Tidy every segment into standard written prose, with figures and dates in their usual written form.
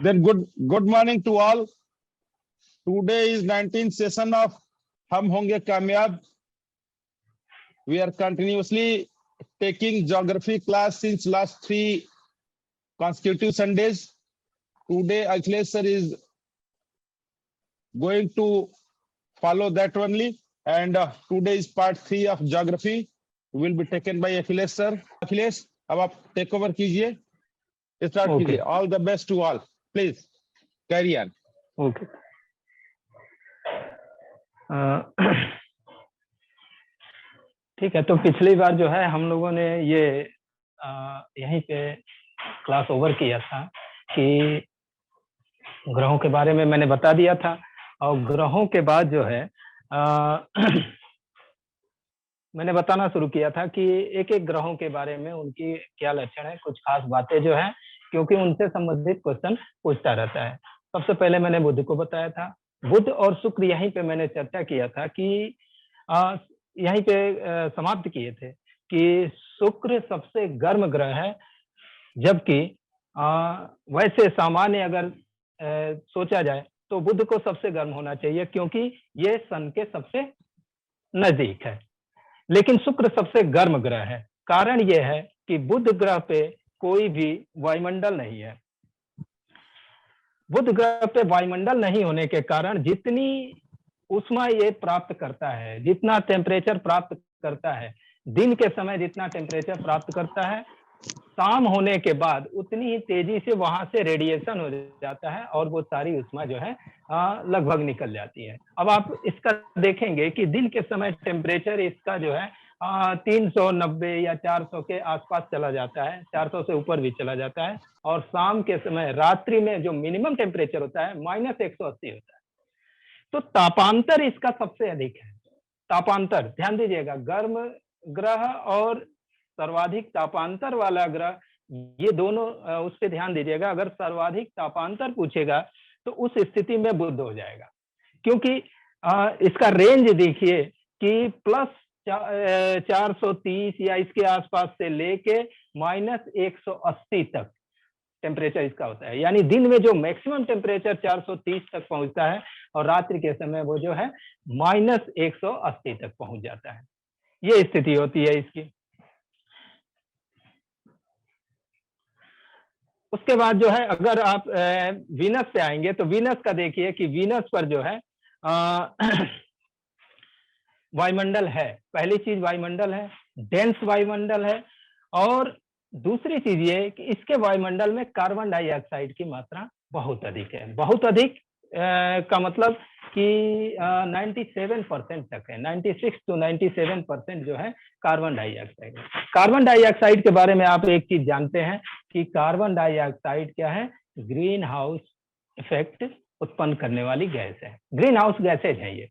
Then good morning to all. Today is 19th session of हम होंगे कामयाब. We are continuously taking geography class since last 3 consecutive Sundays. Today Akhilesh sir is going to follow that only, and today is part 3 of geography will be taken by Akhilesh sir. Akhilesh, अब आप take over कीजिए, start कीजिए. All the best to all, please carry on. Okay. ठीक है, तो पिछली बार जो है हम लोगों ने ये यहीं पे क्लास ओवर किया था कि ग्रहों के बारे में मैंने बता दिया था, और ग्रहों के बाद जो है मैंने बताना शुरू किया था कि एक एक ग्रहों के बारे में उनकी क्या लक्षण है, कुछ खास बातें जो है, क्योंकि उनसे संबंधित क्वेश्चन पूछता रहता है. सबसे पहले मैंने बुध को बताया था. बुध और शुक्र यहीं पे मैंने चर्चा किया था कि यहीं पे समाप्त किए थे कि शुक्र सबसे गर्म ग्रह है, जबकि वैसे सामान्य अगर सोचा जाए तो बुध को सबसे गर्म होना चाहिए, क्योंकि ये सन के सबसे नजदीक है. लेकिन शुक्र सबसे गर्म ग्रह है. कारण यह है कि बुध ग्रह पे कोई भी वायुमंडल नहीं है. बुध ग्रह पे वायुमंडल नहीं होने के कारण जितनी ऊष्मा ये प्राप्त करता है, जितना टेम्परेचर प्राप्त करता है, दिन के समय जितना टेम्परेचर प्राप्त करता है, शाम होने के बाद उतनी ही तेजी से वहां से रेडिएशन हो जाता है और वो सारी ऊष्मा जो है लगभग निकल जाती है. अब आप इसका देखेंगे कि दिन के समय टेम्परेचर इसका जो है 390 या 400 के आसपास चला जाता है, 400 से ऊपर भी चला जाता है, और शाम के समय रात्रि में जो मिनिमम टेम्परेचर होता है -180 होता है. तो तापांतर इसका सबसे अधिक है. तापांतर ध्यान दीजिएगा, गर्म ग्रह और सर्वाधिक तापांतर वाला ग्रह, ये दोनों उस पर ध्यान दीजिएगा. अगर सर्वाधिक तापांतर पूछेगा तो उस स्थिति में बुध हो जाएगा, क्योंकि इसका रेंज देखिए कि +430 या इसके आसपास से लेके -180 तक टेम्परेचर इसका होता है. यानी दिन में जो मैक्सिमम टेम्परेचर 430 तक पहुंचता है और रात्रि के समय वो जो है -180 तक पहुंच जाता है. ये स्थिति होती है इसकी. उसके बाद जो है अगर आप वीनस से आएंगे तो वीनस का देखिए कि वीनस पर जो है वायुमंडल है. पहली चीज वायुमंडल है, डेंस वायुमंडल है, और दूसरी चीज ये कि इसके वायुमंडल में कार्बन डाइऑक्साइड की मात्रा बहुत अधिक है. बहुत अधिक का मतलब कि 97% तक है. 96 to 97% जो है कार्बन डाइऑक्साइड है. कार्बन डाइऑक्साइड के बारे में आप एक चीज जानते हैं कि कार्बन डाइऑक्साइड क्या है? ग्रीन हाउस इफेक्ट उत्पन्न करने वाली गैस है. ग्रीन हाउस गैसेज है ये.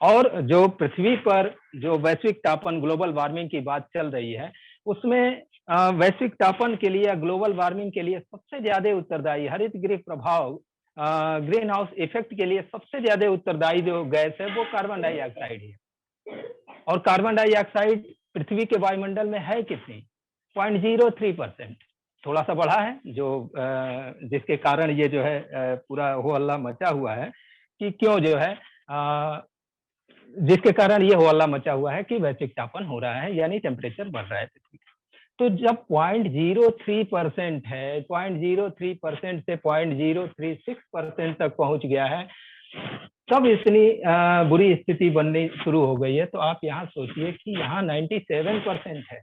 और जो पृथ्वी पर जो वैश्विक तापन, ग्लोबल वार्मिंग की बात चल रही है, उसमें वैश्विक तापन के लिए, ग्लोबल वार्मिंग के लिए सबसे ज्यादा उत्तरदायी, हरित गृह प्रभाव, ग्रीन हाउस इफेक्ट के लिए सबसे ज्यादा उत्तरदायी जो गैस है वो कार्बन डाइऑक्साइड है. और कार्बन डाइऑक्साइड पृथ्वी के वायुमंडल में है कितनी? 0.03%. थोड़ा सा बढ़ा है, जो जिसके कारण ये जो है पूरा हो हल्ला मचा हुआ है कि क्यों जो है जिसके कारण ये हो हल्ला मचा हुआ है कि वैश्विक तापन हो रहा है, यानी टेम्परेचर बढ़ रहा है पृथ्वी का. तो जब 0.03% है, 0.03% से 0.036% तक पहुंच गया है, तब इतनी बुरी स्थिति बननी शुरू हो गई है. तो आप यहाँ सोचिए कि यहाँ 97% है.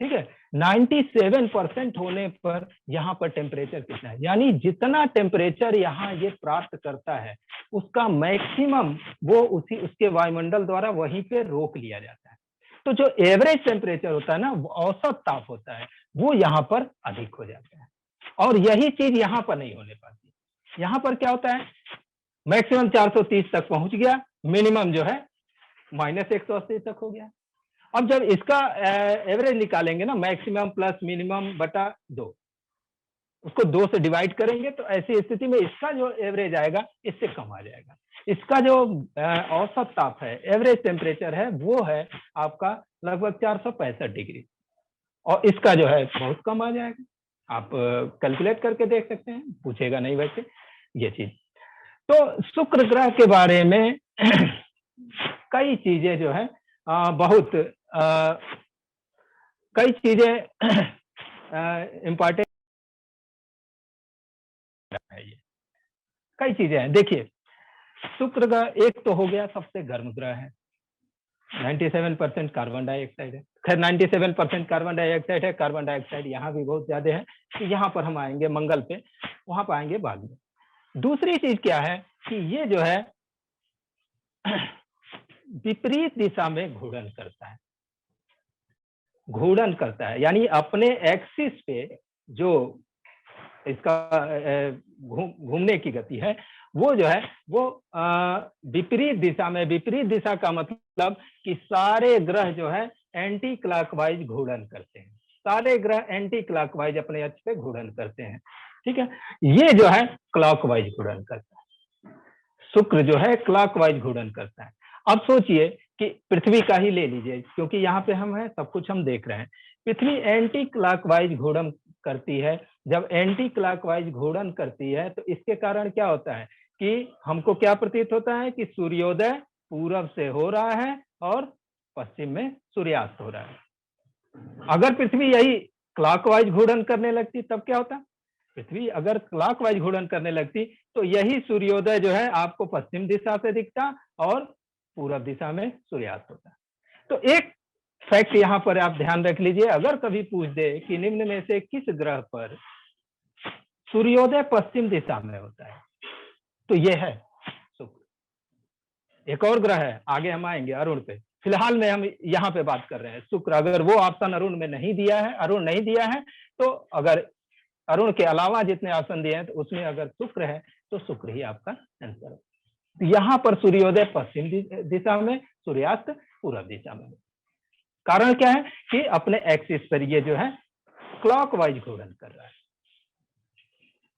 ठीक है, 97% होने पर यहाँ पर टेम्परेचर कितना है? यानी जितना टेम्परेचर यहाँ ये प्राप्त करता है उसका मैक्सिमम वो उसके वायुमंडल द्वारा वहीं पे रोक लिया जाता है. तो जो एवरेज टेम्परेचर होता है ना, औसत ताप होता है, वो यहाँ पर अधिक हो जाता है. और यही चीज यहाँ पर नहीं होने पाती. यहाँ पर क्या होता है? मैक्सिमम 430 तक पहुंच गया, मिनिमम जो है -180 तक हो गया. अब जब इसका एवरेज निकालेंगे ना, मैक्सिमम प्लस मिनिमम बटा 2, उसको 2 से डिवाइड करेंगे तो ऐसी स्थिति में इसका जो एवरेज आएगा इससे कम आ जाएगा. इसका जो औसत ताप है, एवरेज टेम्परेचर है, वो है आपका लगभग 465 डिग्री, और इसका जो है बहुत कम आ जाएगा. आप कैलकुलेट करके देख सकते हैं, पूछेगा नहीं वैसे ये चीज। तो शुक्र ग्रह के बारे में कई चीजें जो है बहुत कई चीजें इम्पोर्टेंट है। ये कई चीजें हैं। देखिए शुक्र ग्रह एक तो हो गया सबसे गर्म ग्रह है, 97% कार्बन डाइऑक्साइड है। खैर 97% कार्बन डाइऑक्साइड है, कार्बन डाइऑक्साइड यहाँ भी बहुत ज्यादा है, तो यहाँ पर हम आएंगे मंगल पे, वहां पर आएंगे बाद में। दूसरी चीज क्या है कि ये जो है विपरीत दिशा में घूर्णन करता है, घूर्णन करता है, यानी अपने एक्सिस पे जो इसका घूमने की गति है वो जो है वो विपरीत दिशा में। विपरीत दिशा का मतलब कि सारे ग्रह जो है एंटी क्लॉकवाइज घूर्णन करते हैं, सारे ग्रह एंटी क्लॉकवाइज अपने अक्ष पे घूर्णन करते हैं, ठीक है। ये जो है क्लॉकवाइज घूर्णन करता है, शुक्र जो है क्लॉकवाइज घूर्णन करता है। अब सोचिए कि पृथ्वी का ही ले लीजिए, क्योंकि यहाँ पे हम हैं, सब कुछ हम देख रहे हैं। पृथ्वी एंटी क्लॉकवाइज घूर्णन करती है। जब एंटी क्लॉकवाइज घूर्णन करती है तो इसके कारण क्या होता है कि हमको क्या प्रतीत होता है कि सूर्योदय पूरब से हो रहा है और पश्चिम में सूर्यास्त हो रहा है। अगर पृथ्वी यही क्लॉकवाइज घूर्णन करने लगती तब क्या होता? पृथ्वी अगर क्लॉकवाइज घूर्णन करने लगती तो यही सूर्योदय जो है आपको पश्चिम दिशा से दिखता और पूरब दिशा में सूर्यास्त होता। तो एक फैक्ट यहाँ पर आप ध्यान रख लीजिए, अगर कभी पूछ दे कि निम्न में से किस ग्रह पर सूर्योदय पश्चिम दिशा में होता है, तो ये है शुक्र। एक और ग्रह है, आगे हम आएंगे अरुण पे, फिलहाल में हम यहाँ पे बात कर रहे हैं शुक्र। अगर वो ऑप्शन अरुण में नहीं दिया है, अरुण नहीं दिया है, तो अगर अरुण के अलावा जितने ऑप्शन दिए हैं तो उसमें अगर शुक्र है तो शुक्र ही आपका आंसर है। यहाँ पर सूर्योदय पश्चिम दिशा में, सूर्यास्त पूर्व दिशा में। कारण क्या है कि अपने एक्सिस पर ये जो है क्लॉकवाइज घूर्णन कर रहा है।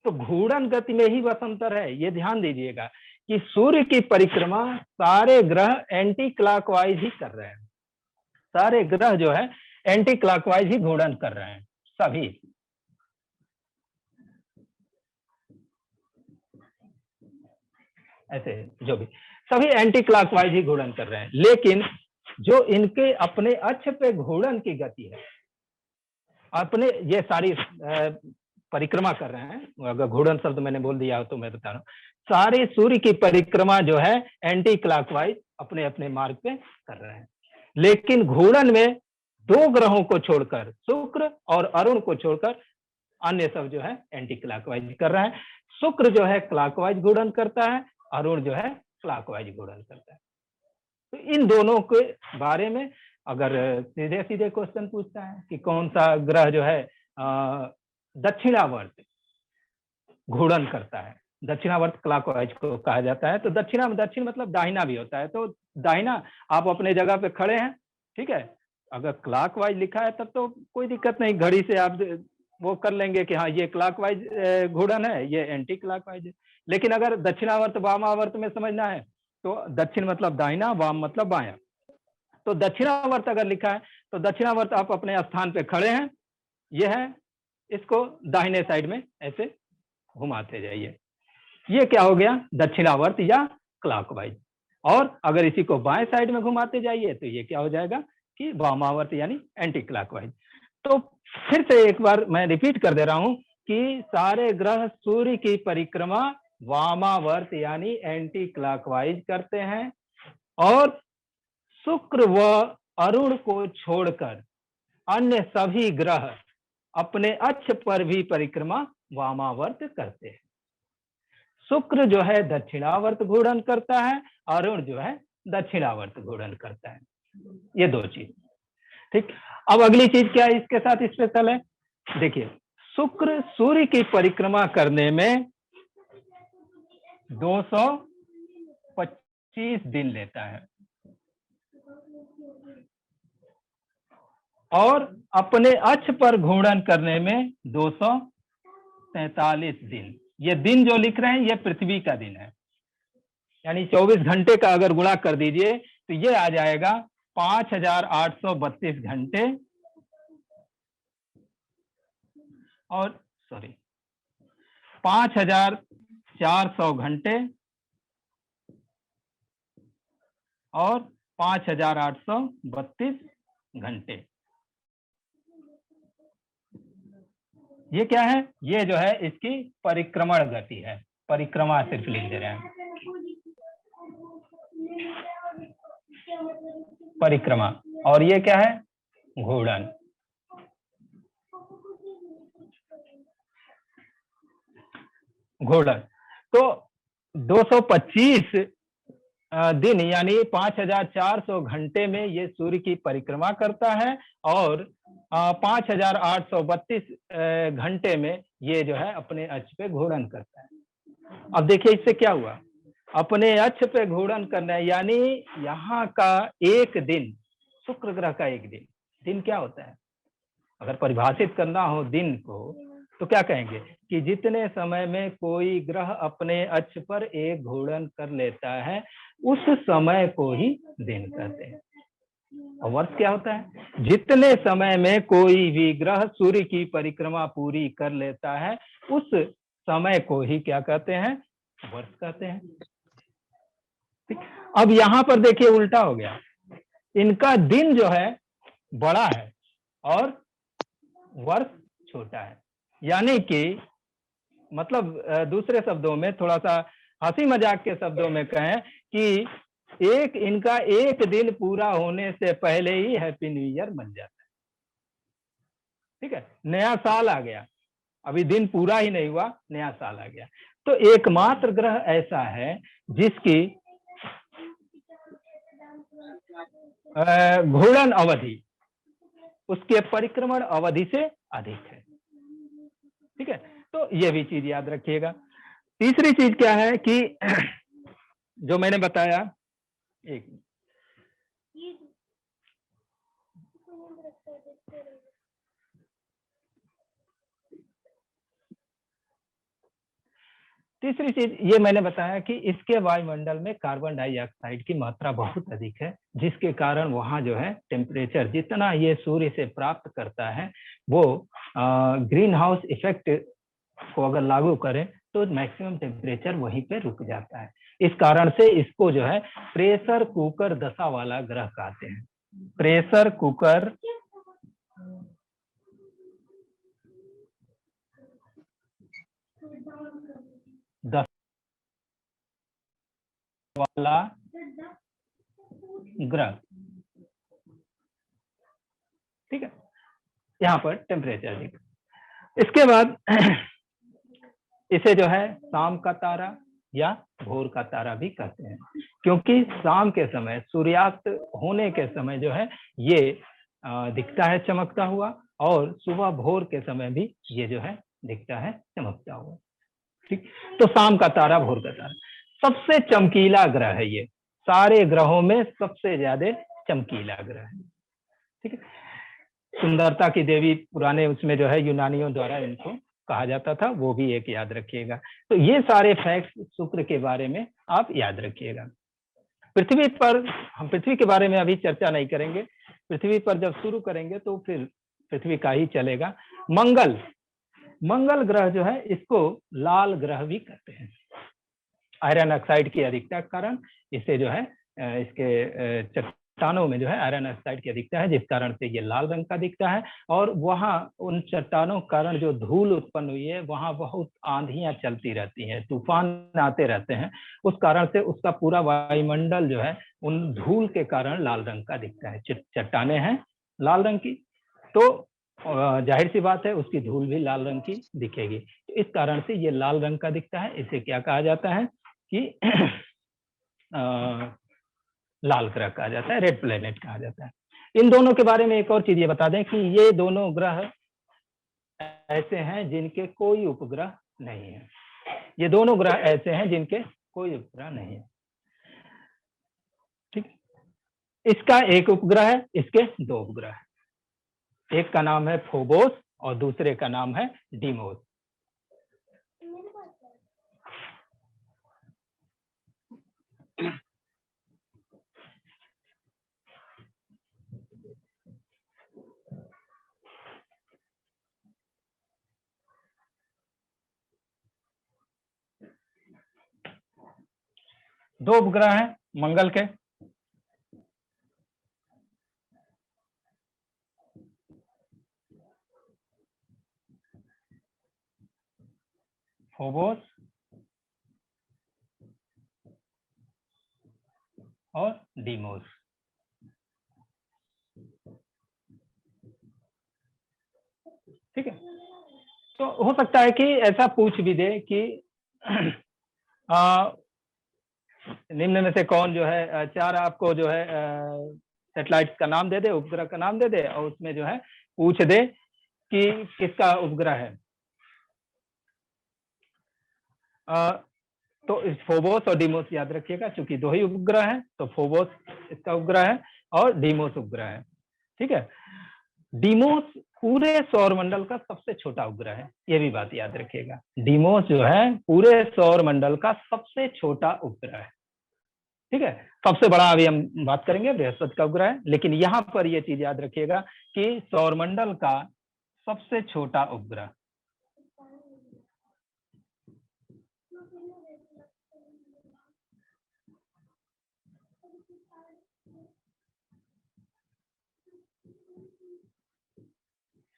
तो घूर्णन गति में ही बस अंतर है, ये ध्यान दीजिएगा कि सूर्य की परिक्रमा सारे ग्रह एंटी क्लॉकवाइज ही कर रहे हैं, सारे ग्रह जो है एंटी क्लॉकवाइज ही घूर्णन कर रहे हैं, सभी। ऐसे जो भी सभी एंटी क्लॉकवाइज ही घूर्णन कर रहे हैं, लेकिन जो इनके अपने अक्ष पे घूर्णन की गति है, अपने ये सारी परिक्रमा कर रहे हैं। अगर घूर्णन शब्द मैंने बोल दिया हो तो मैं बता रहा हूँ, सारे सूर्य की परिक्रमा जो है एंटी क्लॉकवाइज अपने अपने मार्ग पे कर रहे हैं। लेकिन घूर्णन में दो ग्रहों को छोड़कर, शुक्र और अरुण को छोड़कर, अन्य सब जो है एंटी क्लॉकवाइज कर रहा है। शुक्र जो है क्लॉकवाइज घूर्णन करता है, अरुण जो है क्लॉकवाइज घूर्णन करता है। तो इन दोनों के बारे में अगर सीधे सीधे क्वेश्चन पूछता है कि कौन सा ग्रह जो है दक्षिणावर्त घूर्णन करता है, दक्षिणावर्त क्लॉकवाइज को कहा जाता है। तो दक्षिण मतलब दाहिना भी होता है, तो दाहिना आप अपने जगह पे खड़े हैं, ठीक है। अगर क्लॉकवाइज लिखा है तब तो कोई दिक्कत नहीं, घड़ी से आप वो कर लेंगे कि हाँ ये क्लॉकवाइज घूर्णन है, ये एंटी क्लॉकवाइज है। लेकिन अगर दक्षिणावर्त वामावर्त में समझना है तो दक्षिण मतलब दाहिना, वाम मतलब बायां। तो दक्षिणावर्त अगर लिखा है तो दक्षिणावर्त आप अपने स्थान पे खड़े हैं, यह है, इसको दाहिने साइड में ऐसे घुमाते जाइए, ये क्या हो गया दक्षिणावर्त या क्लॉकवाइज। और अगर इसी को बाएं साइड में घुमाते जाइए तो ये क्या हो जाएगा कि वामावर्त यानी एंटी क्लॉकवाइज। तो फिर से एक बार मैं रिपीट कर दे रहा हूं कि सारे ग्रह सूर्य की परिक्रमा वामावर्त यानी एंटी क्लॉकवाइज करते हैं, और शुक्र व अरुण को छोड़कर अन्य सभी ग्रह अपने अक्ष पर भी परिक्रमा वामावर्त करते हैं। शुक्र जो है दक्षिणावर्त घूर्णन करता है, अरुण जो है दक्षिणावर्त घूर्णन करता है। ये दो चीज, ठीक। अब अगली चीज क्या है इसके साथ स्पेशल है, देखिए शुक्र सूर्य की परिक्रमा करने में 225 दिन लेता है और अपने अक्ष पर घूर्णन करने में 243 दिन। ये दिन जो लिख रहे हैं ये पृथ्वी का दिन है, यानी 24 घंटे का अगर गुणा कर दीजिए तो ये आ जाएगा 5832 घंटे, और सॉरी 5400 घंटे और 5832 घंटे। ये क्या है? ये जो है इसकी परिक्रमण गति है, परिक्रमा सिर्फ लिख दे रहे हैं, परिक्रमा। और ये क्या है? घूर्णन। घूर्णन तो 225 दिन यानी 5400 घंटे में ये सूर्य की परिक्रमा करता है और 5832 घंटे में ये जो है अपने अक्ष पे घूर्णन करता है। अब देखिए इससे क्या हुआ, अपने अक्ष पे घूर्णन करना है, यानी यहाँ का एक दिन, शुक्र ग्रह का एक दिन, दिन क्या होता है अगर परिभाषित करना हो दिन को, तो क्या कहेंगे कि जितने समय में कोई ग्रह अपने अक्ष पर एक घूर्णन कर लेता है उस समय को ही दिन कहते हैं। और वर्ष क्या होता है? जितने समय में कोई भी ग्रह सूर्य की परिक्रमा पूरी कर लेता है उस समय को ही क्या कहते हैं? वर्ष कहते हैं। ठीक। अब यहां पर देखिए उल्टा हो गया, इनका दिन जो है बड़ा है और वर्ष छोटा है, यानी कि मतलब दूसरे शब्दों में, थोड़ा सा हंसी मजाक के शब्दों में कहें कि इनका एक दिन पूरा होने से पहले ही हैप्पी न्यू ईयर बन जाता है। ठीक है, नया साल आ गया, अभी दिन पूरा ही नहीं हुआ, नया साल आ गया। तो एकमात्र ग्रह ऐसा है जिसकी घूर्णन अवधि उसके परिक्रमण अवधि से अधिक है। ठीक है, तो ये भी चीज याद रखिएगा। तीसरी चीज क्या है कि जो मैंने बताया, एक तीसरी चीज ये मैंने बताया कि इसके वायुमंडल में कार्बन डाइऑक्साइड की मात्रा बहुत अधिक है, जिसके कारण वहां जो है टेम्परेचर जितना ये सूर्य से प्राप्त करता है वो ग्रीन हाउस इफेक्ट को अगर लागू करें तो मैक्सिमम टेम्परेचर वहीं पे रुक जाता है। इस कारण से इसको जो है प्रेशर कुकर दशा वाला ग्रह कहते हैं। प्रेशर कुकर दशा वाला ग्रह। ठीक है, यहाँ पर टेम्परेचर अधिक। इसके बाद इसे जो है शाम का तारा या भोर का तारा भी कहते हैं, क्योंकि शाम के समय सूर्यास्त होने के समय जो है ये दिखता है चमकता हुआ, और सुबह भोर के समय भी ये जो है दिखता है चमकता हुआ। ठीक, तो शाम का तारा, भोर का तारा सबसे चमकीला ग्रह है, ये सारे ग्रहों में सबसे ज्यादा चमकीला ग्रह है। ठीक है, सुंदरता की देवी पुराने उसमें जो है यूनानियों द्वारा इनको कहा जाता था, वो भी एक याद रखिएगा। तो ये सारे फैक्ट्स शुक्र के बारे में आप याद रखिएगा। पृथ्वी पर हम पृथ्वी के बारे में अभी चर्चा नहीं करेंगे, पृथ्वी पर जब शुरू करेंगे तो फिर पृथ्वी का ही चलेगा। मंगल ग्रह जो है इसको लाल ग्रह भी कहते हैं। आयरन ऑक्साइड की अधिकता के कारण इसे जो है इसके चट्टानों में जो है आयरन ऑक्साइड की अधिकता है, जिस कारण से ये लाल रंग का दिखता है। और वहाँ उन चट्टानों के कारण जो धूल उत्पन्न हुई है, वहाँ बहुत आंधियां चलती रहती हैं, तूफान आते रहते हैं, उस कारण से उसका पूरा वायुमंडल जो है उन धूल के कारण लाल रंग का दिखता है। चट्टाने हैं लाल रंग की, तो जाहिर सी बात है उसकी धूल भी लाल रंग की दिखेगी। तो इस कारण से ये लाल रंग का दिखता है। इसे क्या कहा जाता है कि लाल ग्रह कहा जाता है, रेड प्लेनेट कहा जाता है। इन दोनों के बारे में एक और चीज ये बता दें कि ये दोनों ग्रह ऐसे हैं जिनके कोई उपग्रह नहीं है। ये दोनों ग्रह ऐसे हैं जिनके कोई उपग्रह नहीं है। ठीक, इसका एक उपग्रह है, इसके दो उपग्रह है। एक का नाम है फोबोस और दूसरे का नाम है डीमोस। दो उपग्रह हैं मंगल के, फोबोस और डीमोस। ठीक है, तो हो सकता है कि ऐसा पूछ भी दे कि निम्न में से कौन जो है, चार आपको जो है सैटेलाइट का नाम दे दे, उपग्रह का नाम दे दे, और उसमें जो है पूछ दे कि किसका उपग्रह है। तो इस फोबोस और डीमोस याद रखिएगा, क्योंकि दो ही उपग्रह हैं, तो फोबोस इसका उपग्रह है और डीमोस उपग्रह है। ठीक है, डीमोस पूरे सौरमंडल का सबसे छोटा उपग्रह है, ये भी बात याद रखिएगा। डीमोस जो है पूरे सौरमंडल का सबसे छोटा उपग्रह है। ठीक है, सबसे बड़ा अभी हम बात करेंगे बृहस्पति का उपग्रह है, लेकिन यहाँ पर ये चीज याद रखिएगा कि सौरमंडल का सबसे छोटा उपग्रह।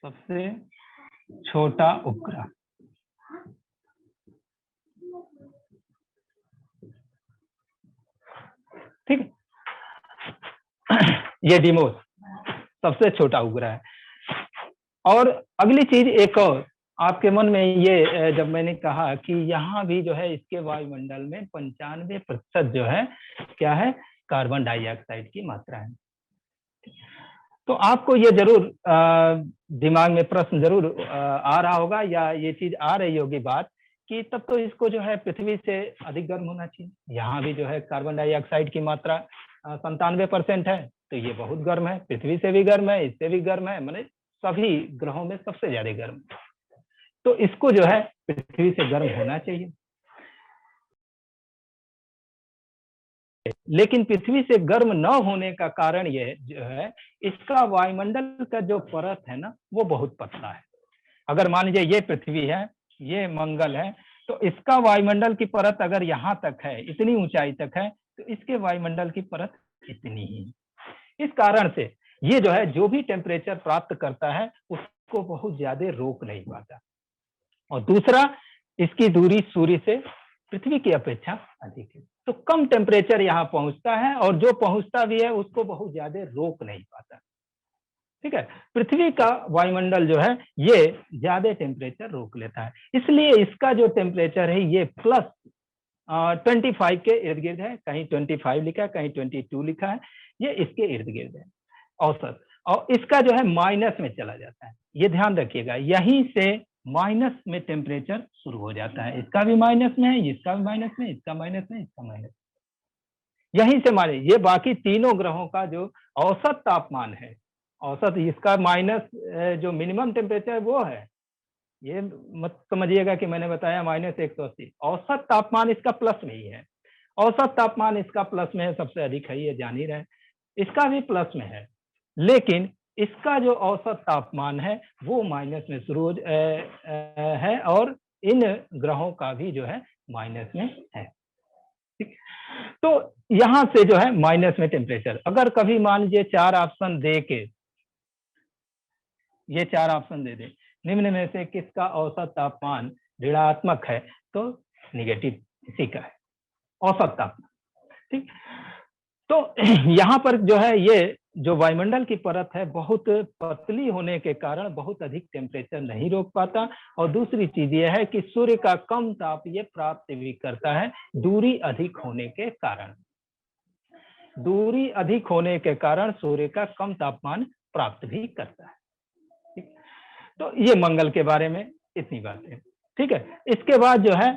सबसे छोटा उपग्रह, ठीक है, ये डीमोस सबसे छोटा उपग्रह है। और अगली चीज एक और आपके मन में ये, जब मैंने कहा कि यहाँ भी जो है इसके वायुमंडल में 95% जो है क्या है, कार्बन डाइऑक्साइड की मात्रा है। तो आपको ये जरूर दिमाग में प्रश्न जरूर आ रहा होगा, या ये चीज आ रही होगी बात, कि तब तो इसको जो है पृथ्वी से अधिक गर्म होना चाहिए। यहाँ भी जो है कार्बन डाइऑक्साइड की मात्रा 97% है, तो ये बहुत गर्म है, पृथ्वी से भी गर्म है, इससे भी गर्म है, मैंने सभी ग्रहों में सबसे ज्यादा गर्म। तो इसको जो है पृथ्वी से गर्म होना चाहिए, लेकिन पृथ्वी से गर्म न होने का कारण ये जो है, इसका वायुमंडल का जो परत है ना, वो बहुत पतला है। अगर मान लीजिए ये पृथ्वी है, ये मंगल है, तो इसका वायुमंडल की परत अगर यहाँ तक है, इतनी ऊंचाई तक है, तो इसके वायुमंडल की परत इतनी ही। इस कारण से ये जो है जो भी टेम्परेचर प्राप्त करता है उसको बहुत ज्यादा रोक नहीं पाता। और दूसरा, इसकी दूरी सूर्य से पृथ्वी की अपेक्षा अधिक है, तो कम टेम्परेचर यहाँ पहुंचता है, और जो पहुंचता भी है उसको बहुत ज्यादा रोक नहीं पाता। ठीक है, पृथ्वी का वायुमंडल जो है ये ज्यादा टेम्परेचर रोक लेता है, इसलिए इसका जो टेम्परेचर है ये प्लस 25 के इर्द गिर्द है, कहीं 25 लिखा है, कहीं 22 लिखा है, ये इसके इर्द गिर्द है औसत। और इसका जो है माइनस में चला जाता है, ये ध्यान रखिएगा, यहीं से माइनस में टेम्परेचर शुरू हो जाता है। इसका भी माइनस में है, इसका भी माइनस में, इसका माइनस में, इसका माइनस, यहीं से माने ये बाकी तीनों ग्रहों का जो औसत तापमान है, औसत इसका माइनस जो मिनिमम टेम्परेचर वो है, ये मत समझिएगा कि मैंने बताया -180, औसत तापमान इसका प्लस में ही है। औसत तापमान इसका प्लस में है, सबसे अधिक है, ये जान ही रहे, इसका भी प्लस में है, लेकिन इसका जो औसत तापमान है वो माइनस में शुरू है, और इन ग्रहों का भी जो है माइनस में है। ठीक, तो यहां से जो है माइनस में टेम्परेचर, अगर कभी मान लीजिए 4 ऑप्शन दे के, ये 4 ऑप्शन दे दे, निम्न में से किसका औसत तापमान ऋणात्मक है, तो निगेटिव इसी का है, औसत तापमान। ठीक, तो यहाँ पर जो है ये जो वायुमंडल की परत है बहुत पतली होने के कारण बहुत अधिक टेम्परेचर नहीं रोक पाता, और दूसरी चीज ये है कि सूर्य का कम ताप ये प्राप्त भी करता है, दूरी अधिक होने के कारण। दूरी अधिक होने के कारण सूर्य का कम तापमान प्राप्त भी करता है। ठीक, तो ये मंगल के बारे में इतनी बात है। ठीक है, इसके बाद जो है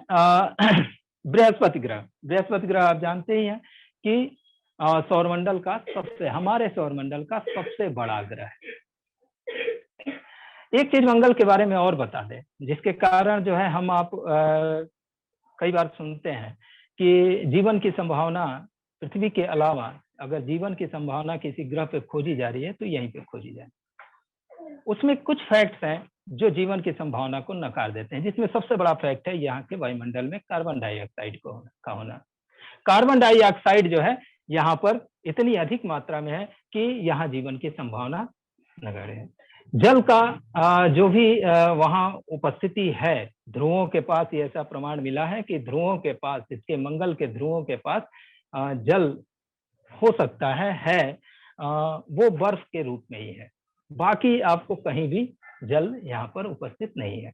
बृहस्पति ग्रह। बृहस्पति ग्रह आप जानते ही हैं कि सौरमंडल का सबसे, हमारे सौरमंडल का सबसे बड़ा ग्रह है। एक चीज मंगल के बारे में और बता दें, जिसके कारण जो है हम आप कई बार सुनते हैं कि जीवन की संभावना पृथ्वी के अलावा, अगर जीवन की संभावना किसी ग्रह पे खोजी जा रही है तो यहीं पे खोजी जाए। उसमें कुछ फैक्ट्स हैं जो जीवन की संभावना को नकार देते हैं, जिसमें सबसे बड़ा फैक्ट है यहाँ के वायुमंडल में कार्बन डाइऑक्साइड का होना। कार्बन डाइऑक्साइड जो है यहाँ पर इतनी अधिक मात्रा में है कि यहाँ जीवन की संभावना नगण्य है। जल का जो भी वहाँ उपस्थिति है ध्रुवों के पास, ये ऐसा प्रमाण मिला है कि ध्रुवों के पास, इसके मंगल के ध्रुवों के पास जल हो सकता है वो बर्फ के रूप में ही है, बाकी आपको कहीं भी जल यहाँ पर उपस्थित नहीं है।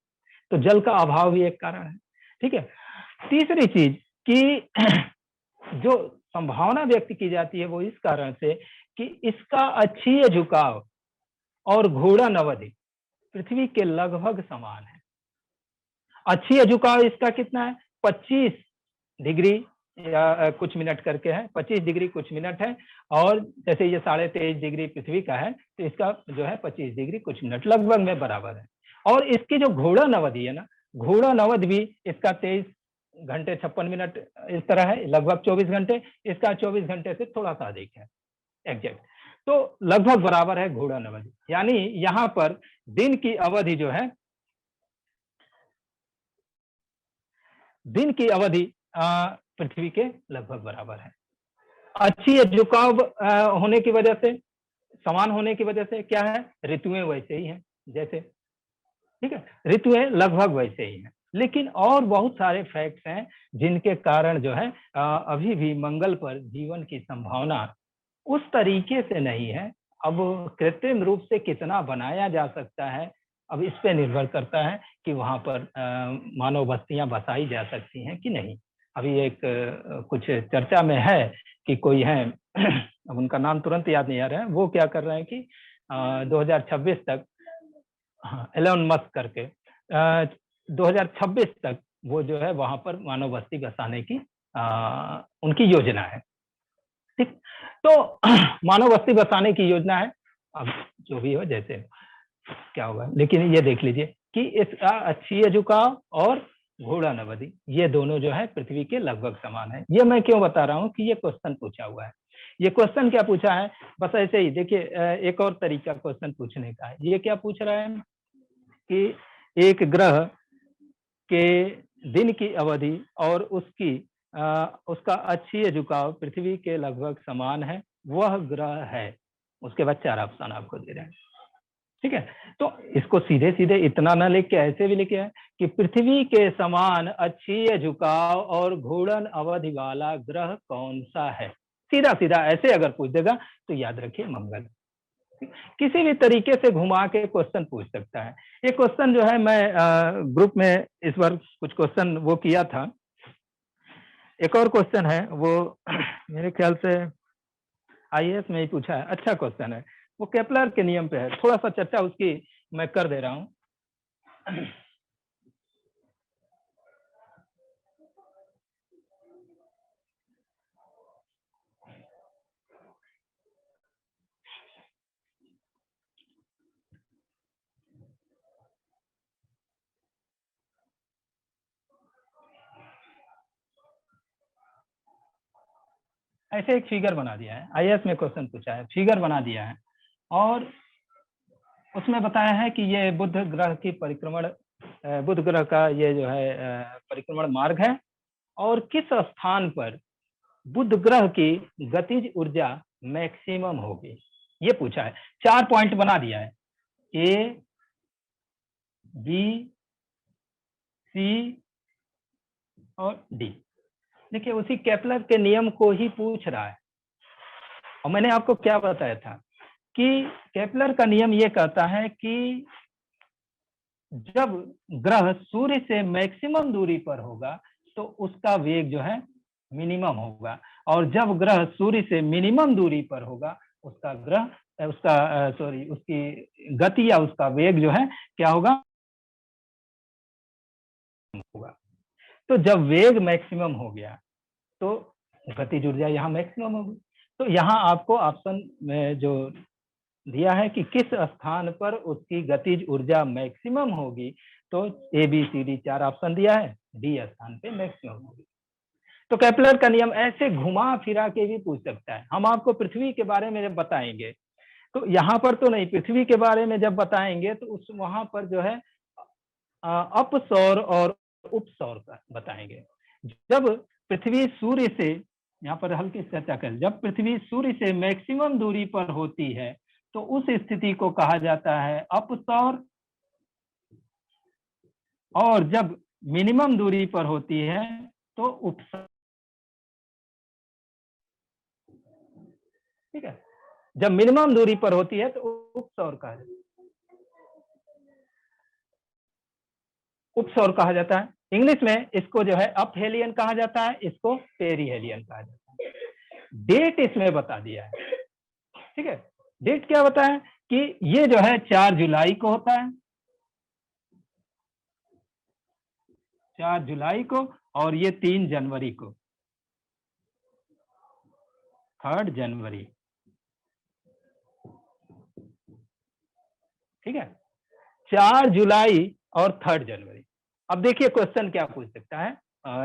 तो जल का अभाव भी एक कारण है। ठीक है, तीसरी चीज कि जो संभावना व्यक्त की जाती है वो इस कारण से कि इसका अक्षीय झुकाव और घूर्णन अवधि पृथ्वी के लगभग समान है। अक्षीय झुकाव इसका कितना है, 25 डिग्री या कुछ मिनट करके है, 25 डिग्री कुछ मिनट है, और जैसे ये 23.5 डिग्री पृथ्वी का है तो इसका जो है 25 डिग्री कुछ मिनट लगभग में बराबर है। और इसकी जो घूर्णन अवधि है ना, घूर्णन अवधि भी इसका 23 घंटे 56 मिनट इस तरह है, लगभग 24 घंटे, इसका 24 घंटे से थोड़ा सा अधिक है एग्जैक्ट, तो लगभग बराबर है घूर्णन अवधि। यानी यहाँ पर दिन की अवधि जो है, दिन की अवधि पृथ्वी के लगभग बराबर है। अक्षीय झुकाव होने की वजह से, समान होने की वजह से क्या है, ऋतुएं वैसे ही हैं जैसे, ठीक है, ऋतुएं लगभग वैसे ही हैं। लेकिन और बहुत सारे फैक्ट्स हैं जिनके कारण जो है अभी भी मंगल पर जीवन की संभावना उस तरीके से नहीं है। अब कृत्रिम रूप से कितना बनाया जा सकता है, अब इस पे निर्भर करता है कि वहां पर मानव बस्तियां बसाई जा सकती हैं कि नहीं। अभी एक कुछ चर्चा में है कि कोई है अब उनका नाम तुरंत याद नहीं आ रहा है, वो क्या कर रहे हैं कि 2026 तक, एलोन मस्क करके 2026 तक वो जो है वहां पर मानव बस्ती बसाने की उनकी योजना है। ठीक, तो मानव बस्ती बसाने की योजना है, अब जो भी हो जैसे क्या होगा, लेकिन ये देख लीजिए कि इसका अक्षीय झुकाव और घूर्णन अवधि ये दोनों जो है पृथ्वी के लगभग समान है। ये मैं क्यों बता रहा हूँ कि ये क्वेश्चन पूछा हुआ है। ये क्वेश्चन क्या पूछा है, बस ऐसे ही देखिए, एक और तरीका क्वेश्चन पूछने का है। ये क्या पूछ रहा है कि एक ग्रह के दिन की अवधि और उसका अक्षीय झुकाव पृथ्वी के लगभग समान है, वह ग्रह है। उसके बाद 4 ऑप्शन आपको दे रहे हैं। ठीक है, तो इसको सीधे सीधे इतना ना लेके ऐसे भी लिखे है कि पृथ्वी के समान अक्षीय झुकाव और घूर्णन अवधि वाला ग्रह कौन सा है। सीधा सीधा ऐसे अगर पूछ देगा तो याद रखिए मंगल। किसी भी तरीके से घुमा के क्वेश्चन पूछ सकता है। ये क्वेश्चन जो है मैं ग्रुप में इस बार कुछ क्वेश्चन वो किया था। एक और क्वेश्चन है वो मेरे ख्याल से आईएएस में ही पूछा है, अच्छा क्वेश्चन है, वो केपलर के नियम पे है, थोड़ा सा चर्चा उसकी मैं कर दे रहा हूँ। ऐसे एक फिगर बना दिया है, आईएएस में क्वेश्चन पूछा है, फिगर बना दिया है और उसमें बताया है कि ये बुध ग्रह की परिक्रमण, बुध ग्रह का ये जो है परिक्रमण मार्ग है और किस स्थान पर बुध ग्रह की गतिज ऊर्जा मैक्सिमम होगी, ये पूछा है। 4 पॉइंट बना दिया है, ए, बी, सी और डी। देखिए उसी केपलर के नियम को ही पूछ रहा है। और मैंने आपको क्या बताया था कि केपलर का नियम ये कहता है कि जब ग्रह सूर्य से मैक्सिमम दूरी पर होगा तो उसका वेग जो है मिनिमम होगा, और जब ग्रह सूर्य से मिनिमम दूरी पर होगा उसकी गति या उसका वेग जो है क्या होगा, तो जब वेग मैक्सिमम हो गया तो गतिज ऊर्जा यहाँ मैक्सिमम होगी। तो यहाँ आपको ऑप्शन में जो दिया है कि किस स्थान पर उसकी गतिज ऊर्जा मैक्सिमम होगी, तो A B C D 4 option दिया है, डी स्थान पे मैक्सिमम होगी। तो केपलर का नियम ऐसे घुमा फिरा के भी पूछ सकता है। हम आपको पृथ्वी के बारे में जब बताएंगे तो यहाँ पर तो नहीं, पृथ्वी के बारे में जब बताएंगे तो उस वहां पर जो है अपसौर और उपसौर का बताएंगे। जब पृथ्वी सूर्य से यहाँ पर हल्की सी चर्चा करें। जब पृथ्वी सूर्य से मैक्सिमम दूरी पर होती है तो उस स्थिति को कहा जाता है अपसौर, और जब मिनिमम दूरी पर होती है तो उपसौर। ठीक है, जब मिनिमम दूरी पर होती है तो उपसौर कहा जाता है, उपसौर कहा जाता है। इंग्लिश में इसको जो है अपहेलियन कहा जाता है, इसको पेरीहेलियन कहा जाता है। डेट इसमें बता दिया है। ठीक है, डेट क्या होता है कि ये जो है 4 जुलाई को होता है, 4 जुलाई को, और ये 3 जनवरी को, 3 जनवरी। ठीक है, 4 जुलाई और 3 जनवरी। अब देखिए क्वेश्चन क्या पूछ सकता है।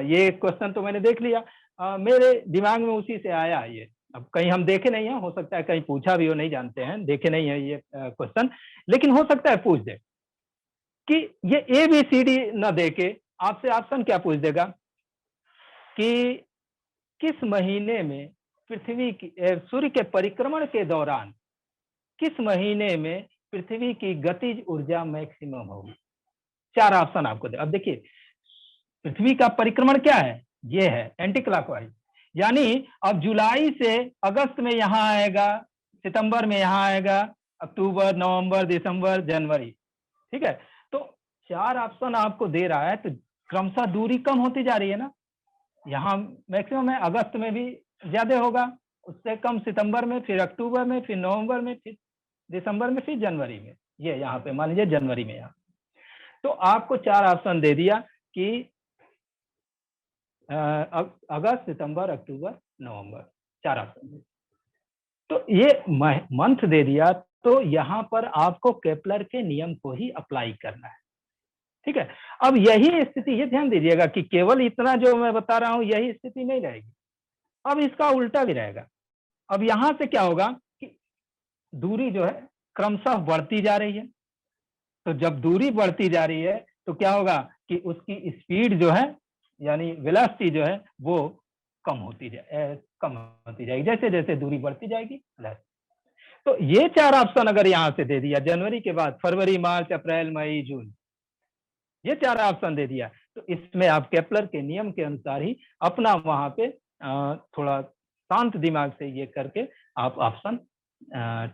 ये क्वेश्चन तो मैंने देख लिया, मेरे दिमाग में उसी से आया ये। अब कहीं हम देखे नहीं है, हो सकता है कहीं पूछा भी हो, नहीं जानते हैं, देखे नहीं है ये क्वेश्चन, लेकिन हो सकता है पूछ दे कि ये ABCD न दे के आपसे ऑप्शन क्या पूछ देगा कि किस महीने में पृथ्वी की सूर्य के परिक्रमण के दौरान किस महीने में पृथ्वी की गतिज ऊर्जा मैक्सिमम होगी। 4 ऑप्शन आपको दे। अब देखिए पृथ्वी का परिक्रमण क्या है, ये है एंटी क्लॉकवाइज, यानी अब जुलाई से अगस्त में यहाँ आएगा, सितंबर में यहाँ आएगा, अक्टूबर, नवंबर, दिसंबर, जनवरी। ठीक है, तो 4 ऑप्शन आपको दे रहा है, तो क्रमशः दूरी कम होती जा रही है ना। यहाँ मैक्सिमम है, अगस्त में भी ज्यादा होगा, उससे कम सितंबर में, फिर अक्टूबर में, फिर नवंबर में, फिर दिसंबर में, फिर जनवरी में। ये यहाँ पे मान लीजिए जनवरी में यहाँ, तो आपको 4 ऑप्शन दे दिया कि अगस्त, सितंबर, अक्टूबर, नवंबर, 4 ऑप्शन। तो ये मंथ दे दिया, तो यहाँ पर आपको केपलर के नियम को ही अप्लाई करना है। ठीक है, अब यही स्थिति, ये ध्यान दीजिएगा कि केवल इतना जो मैं बता रहा हूं यही स्थिति नहीं रहेगी, अब इसका उल्टा भी रहेगा। अब यहां से क्या होगा कि दूरी जो है क्रमशः बढ़ती जा रही है, तो जब दूरी बढ़ती जा रही है तो क्या होगा कि उसकी स्पीड जो है यानी वेलोसिटी जो है वो कम होती जाएगी जैसे जैसे दूरी बढ़ती जाएगी। तो ये 4 ऑप्शन अगर यहाँ से दे दिया, जनवरी के बाद फरवरी, मार्च, अप्रैल, मई, जून, ये 4 ऑप्शन दे दिया, तो इसमें आप केपलर के नियम के अनुसार ही अपना वहां पे थोड़ा शांत दिमाग से ये करके आप ऑप्शन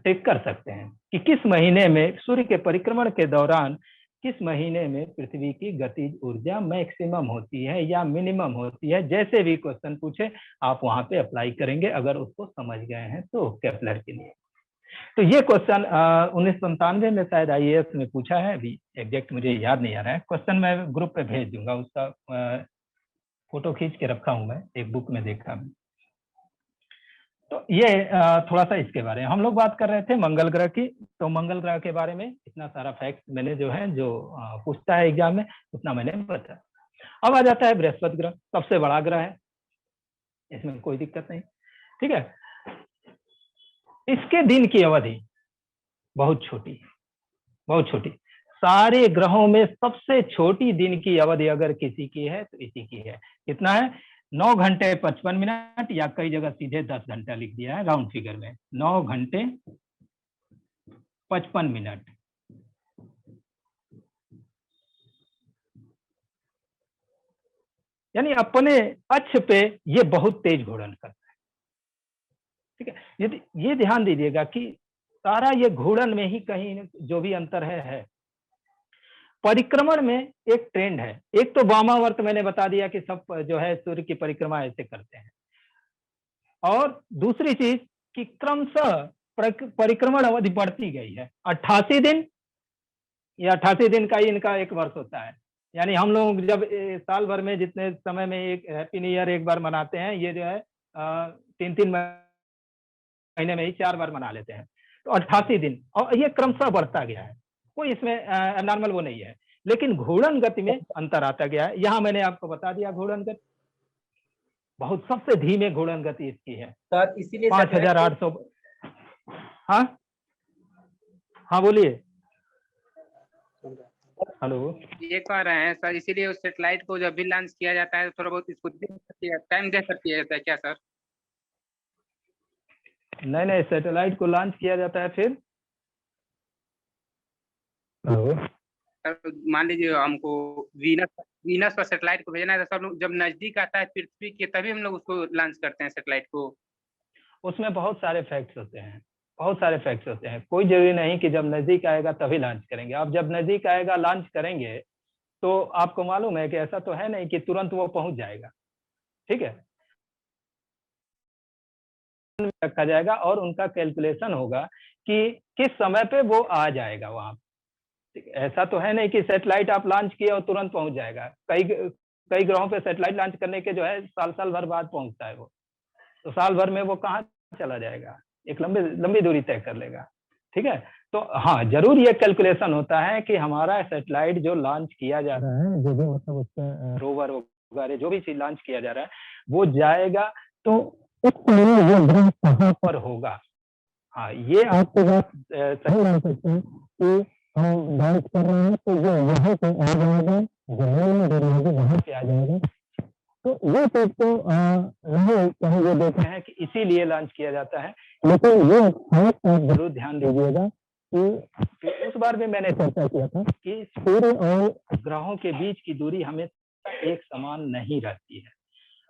टेक कर सकते हैं कि किस महीने में सूर्य के परिक्रमण के दौरान किस महीने में पृथ्वी की गतिज ऊर्जा मैक्सिमम होती है या मिनिमम होती है। जैसे भी क्वेश्चन पूछे आप वहां पे अप्लाई करेंगे अगर उसको समझ गए हैं तो केपलर के लिए। तो ये क्वेश्चन 1997 में शायद IAS में पूछा है, अभी एग्जैक्ट मुझे याद नहीं आ रहा है। क्वेश्चन मैं ग्रुप पे भेज दूंगा, उसका फोटो खींच के रखा हूं मैं, एक बुक में देखा मैं। तो ये थोड़ा सा इसके बारे में हम लोग बात कर रहे थे मंगल ग्रह की। तो मंगल ग्रह के बारे में इतना सारा फैक्ट मैंने जो है जो पूछता है एग्जाम में उतना मैंने बताया। अब आ जाता है बृहस्पति ग्रह, सबसे बड़ा ग्रह है, इसमें कोई दिक्कत नहीं। ठीक है, इसके दिन की अवधि बहुत छोटी, बहुत छोटी। सारे ग्रहों में सबसे छोटी दिन की अवधि अगर किसी की है तो इसी की है। कितना है? 9 घंटे 55 मिनट, या कई जगह सीधे 10 घंटा लिख दिया है राउंड फिगर में, 9 घंटे 55 मिनट। यानी अपने अक्ष पे ये बहुत तेज घूर्णन करता है। ठीक है, यदि ये ध्यान दीजिएगा कि सारा ये घूर्णन में ही कहीं जो भी अंतर है। परिक्रमण में एक ट्रेंड है, एक तो वामावर्त मैंने बता दिया कि सब जो है सूर्य की परिक्रमा ऐसे करते हैं, और दूसरी चीज कि क्रमशः परिक्रमण अवधि बढ़ती गई है। 88 दिन, ये 88 दिन का ही इनका 1 वर्ष होता है। यानी हम लोग जब साल भर में जितने समय में एक हैप्पी न्यू ईयर एक बार मनाते हैं, ये जो है 3-3 महीने में ही 4 बार मना लेते हैं। तो 88 दिन, और ये क्रमशः बढ़ता गया है, कोई इसमें नॉर्मल वो नहीं है, लेकिन घूर्णन गति में अंतर आता गया है। यहाँ मैंने आपको बता दिया घूर्णन गति बहुत सबसे धीमे घूर्णन गति इसकी है सर, इसीलिए 5800। हाँ हाँ बोलिए। हेलो, ये कह रहे हैं सर, इसीलिए उस सेटेलाइट को जब भी लॉन्च किया जाता है थोड़ा बहुत इसको टाइम देकर किया जाता है क्या सर? नहीं नहीं, सैटेलाइट को लॉन्च किया जाता है फिर। हेलो, सर मान लीजिए हमको वीनस वीनस पर सेटेलाइट को भेजना है, तो सब लोग जब नजदीक आता है पृथ्वी के तभी हम लोग उसको लॉन्च करते हैं सेटेलाइट को। उसमें बहुत सारे फैक्ट्स होते हैं, बहुत सारे फैक्ट्स होते हैं। कोई जरूरी नहीं कि जब नजदीक आएगा तभी लॉन्च करेंगे। आप जब नजदीक आएगा लॉन्च करेंगे तो आपको मालूम है कि ऐसा तो है नहीं कि तुरंत वो पहुंच जाएगा, ठीक है। रखा जाएगा और उनका कैलकुलेशन होगा कि किस समय पे वो आ जाएगा वहां। ऐसा तो है नहीं कि सैटेलाइट आप लॉन्च किए और तुरंत पहुंच जाएगा। कई कई ग्रहों पे सैटेलाइट लॉन्च करने के जो है साल साल भर बाद पहुंचता है वो। तो साल भर में वो कहाँ चला जाएगा, एक लंबी लंबी दूरी तय कर लेगा, ठीक है। तो हाँ, जरूर ये कैलकुलेशन होता है कि हमारा सैटेलाइट जो लॉन्च किया जा रहा है, जो भी मतलब उसका रोवर वगैरह जो भी चीज लॉन्च किया जा रहा है वो जाएगा, तो उस समय वो ग्रह कहाँ पर होगा। हाँ, ये आपको बात सही मान सकते हैं कि हम लॉन्च कर रहे हैं तो जो यहाँ पे आ जाएगा, जमीन में वहां पे आ जाएगा। तो ये चीज तो नहीं कहीं वो देखे हैं कि इसीलिए लॉन्च किया जाता है, लेकिन ये आप जरूर ध्यान दीजिएगा कि उस बार भी मैंने चर्चा किया था कि सूर्य और ग्रहों के बीच की दूरी हमेशा एक समान नहीं रहती है।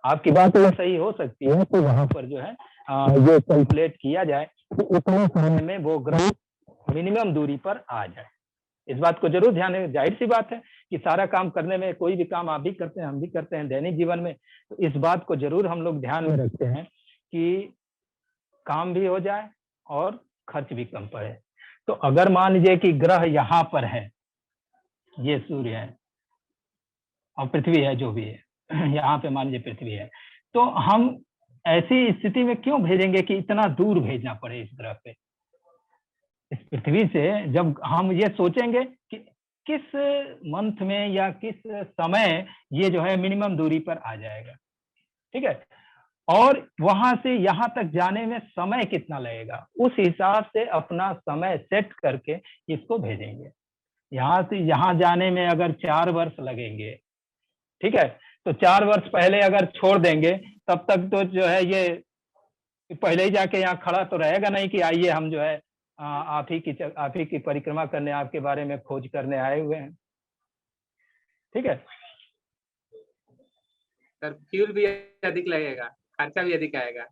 आपकी बात ये सही हो सकती है कि वहां पर जो है ये कैलकुलेट किया जाए कि उतने समय में वो ग्रह मिनिमम दूरी पर आ जाए। इस बात को जरूर ध्यान है। जाहिर सी बात है कि सारा काम करने में, कोई भी काम आप भी करते हैं, हम भी करते हैं दैनिक जीवन में, तो इस बात को जरूर हम लोग ध्यान में रखते हैं कि काम भी हो जाए और खर्च भी कम पड़े। तो अगर मान लीजिए कि ग्रह यहाँ पर है, ये सूर्य है और पृथ्वी है, जो भी है यहाँ पे मान लीजिए पृथ्वी है, तो हम ऐसी स्थिति में क्यों भेजेंगे कि इतना दूर भेजना पड़े इस ग्रह पे। इस पृथ्वी से जब हम ये सोचेंगे कि किस मंथ में या किस समय ये जो है मिनिमम दूरी पर आ जाएगा, ठीक है, और वहां से यहाँ तक जाने में समय कितना लगेगा, उस हिसाब से अपना समय सेट करके इसको भेजेंगे। यहाँ से यहाँ जाने में अगर 4 वर्ष लगेंगे, ठीक है, तो 4 वर्ष पहले अगर छोड़ देंगे तब तक तो जो है ये पहले ही जाके यहाँ खड़ा तो रहेगा नहीं कि आइए हम जो है आप ही की परिक्रमा करने, आपके बारे में खोज करने आए हुए हैं, ठीक है। सर फ्यूल भी अधिक लगेगा, खर्चा भी अधिक आएगा।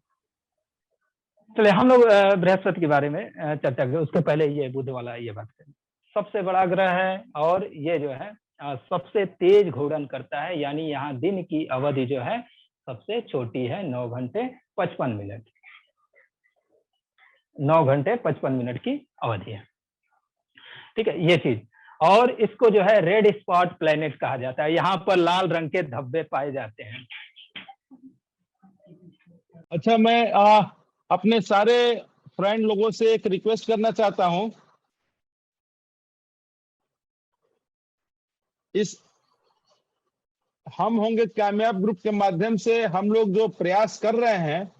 चलिए हम लोग बृहस्पति के बारे में चर्चा करें, उसके पहले ये बुध वाला ये बात करें। सबसे बड़ा ग्रह है और ये जो है सबसे तेज घूर्णन करता है, यानी यहाँ दिन की अवधि जो है सबसे छोटी है, 9 घंटे 55 मिनट, 9 घंटे 55 मिनट की अवधि है, ठीक है, ये चीज। और इसको जो है रेड स्पॉट प्लेनेट कहा जाता है, यहाँ पर लाल रंग के धब्बे पाए जाते हैं। अच्छा, मैं अपने सारे फ्रेंड लोगों से एक रिक्वेस्ट करना चाहता हूं। इस हम होंगे कामयाब ग्रुप के माध्यम से हम लोग जो प्रयास कर रहे हैं,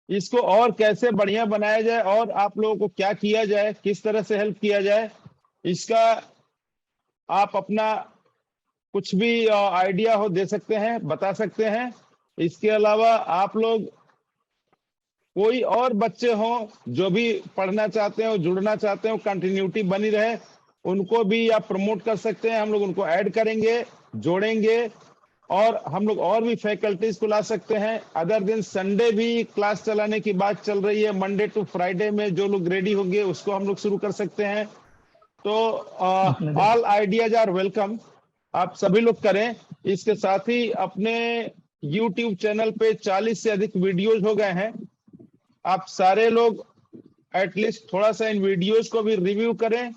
इसको और कैसे बढ़िया बनाया जाए और आप लोगों को क्या किया जाए, किस तरह से हेल्प किया जाए, इसका आप अपना कुछ भी आइडिया हो दे सकते हैं, बता सकते हैं। इसके अलावा आप लोग कोई और बच्चे हो जो भी पढ़ना चाहते हो, जुड़ना चाहते हो, कंटिन्यूटी बनी रहे, उनको भी आप प्रमोट कर सकते हैं। हम लोग उनको ऐड करेंगे, जोड़ेंगे और हम लोग और भी फैकल्टीज को ला सकते हैं। अदर दिन संडे भी क्लास चलाने की बात चल रही है। मंडे टू फ्राइडे में जो लोग रेडी होंगे उसको हम लोग शुरू कर सकते हैं। तो ऑल आइडियाज आर वेलकम, आप सभी लोग करें। इसके साथ ही अपने YouTube चैनल पे 40 से अधिक वीडियोज हो गए हैं। आप सारे लोग एटलीस्ट थोड़ा सा इन वीडियोज को भी रिव्यू करें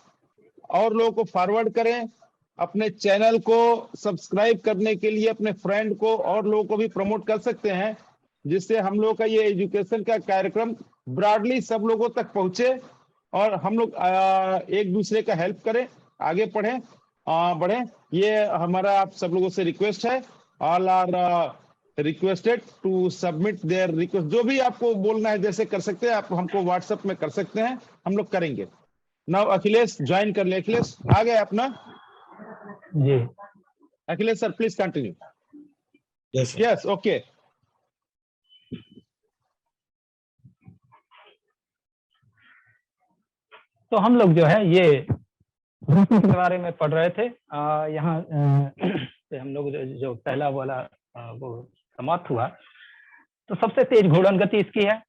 और लोगों को फॉरवर्ड करें। अपने चैनल को सब्सक्राइब करने के लिए अपने फ्रेंड को और लोगों को भी प्रमोट कर सकते हैं, जिससे हम लोग का ये एजुकेशन का कार्यक्रम ब्रॉडली सब लोगों तक पहुंचे और हम लोग एक दूसरे का हेल्प करें, आगे बढ़े। ये हमारा आप सब लोगों से रिक्वेस्ट है। All are requested to submit their request. जो भी आपको बोलना है जैसे कर सकते हैं, आप हमको व्हाट्सएप में कर सकते हैं, हम लोग करेंगे। नाउ अखिलेश ज्वाइन कर ले। अखिलेश आ गए अपना जी। Akhilesh sir, please continue. Yes, sir. Yes, okay. तो हम लोग जो है ये के बारे में पढ़ रहे थे। यहाँ से हम लोग जो पहला वाला वो समाप्त हुआ। तो सबसे तेज घूर्णन गति इसकी है,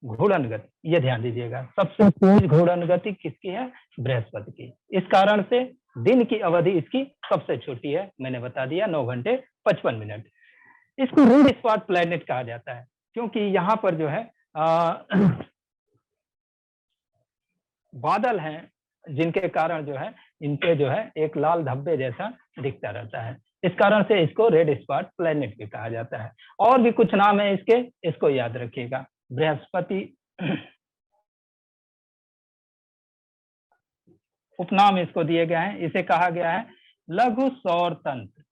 घूर्णन गति, ये ध्यान दीजिएगा, सबसे तेज घूर्णन गति किसकी है? बृहस्पति की। इस कारण से दिन की अवधि इसकी सबसे छोटी है, मैंने बता दिया 9 घंटे 55 मिनट। इसको रेड स्पॉट प्लैनेट कहा जाता है क्योंकि यहाँ पर जो है बादल हैं जिनके कारण जो है इन पे जो है एक लाल धब्बे जैसा दिखता रहता है। इस कारण से इसको रेड स्पॉट प्लैनेट भी कहा जाता है। और भी कुछ नाम है इसके, इसको याद रखिएगा। बृहस्पति उपनाम इसको दिए गए हैं। इसे कहा गया है लघु सौर तंत्र।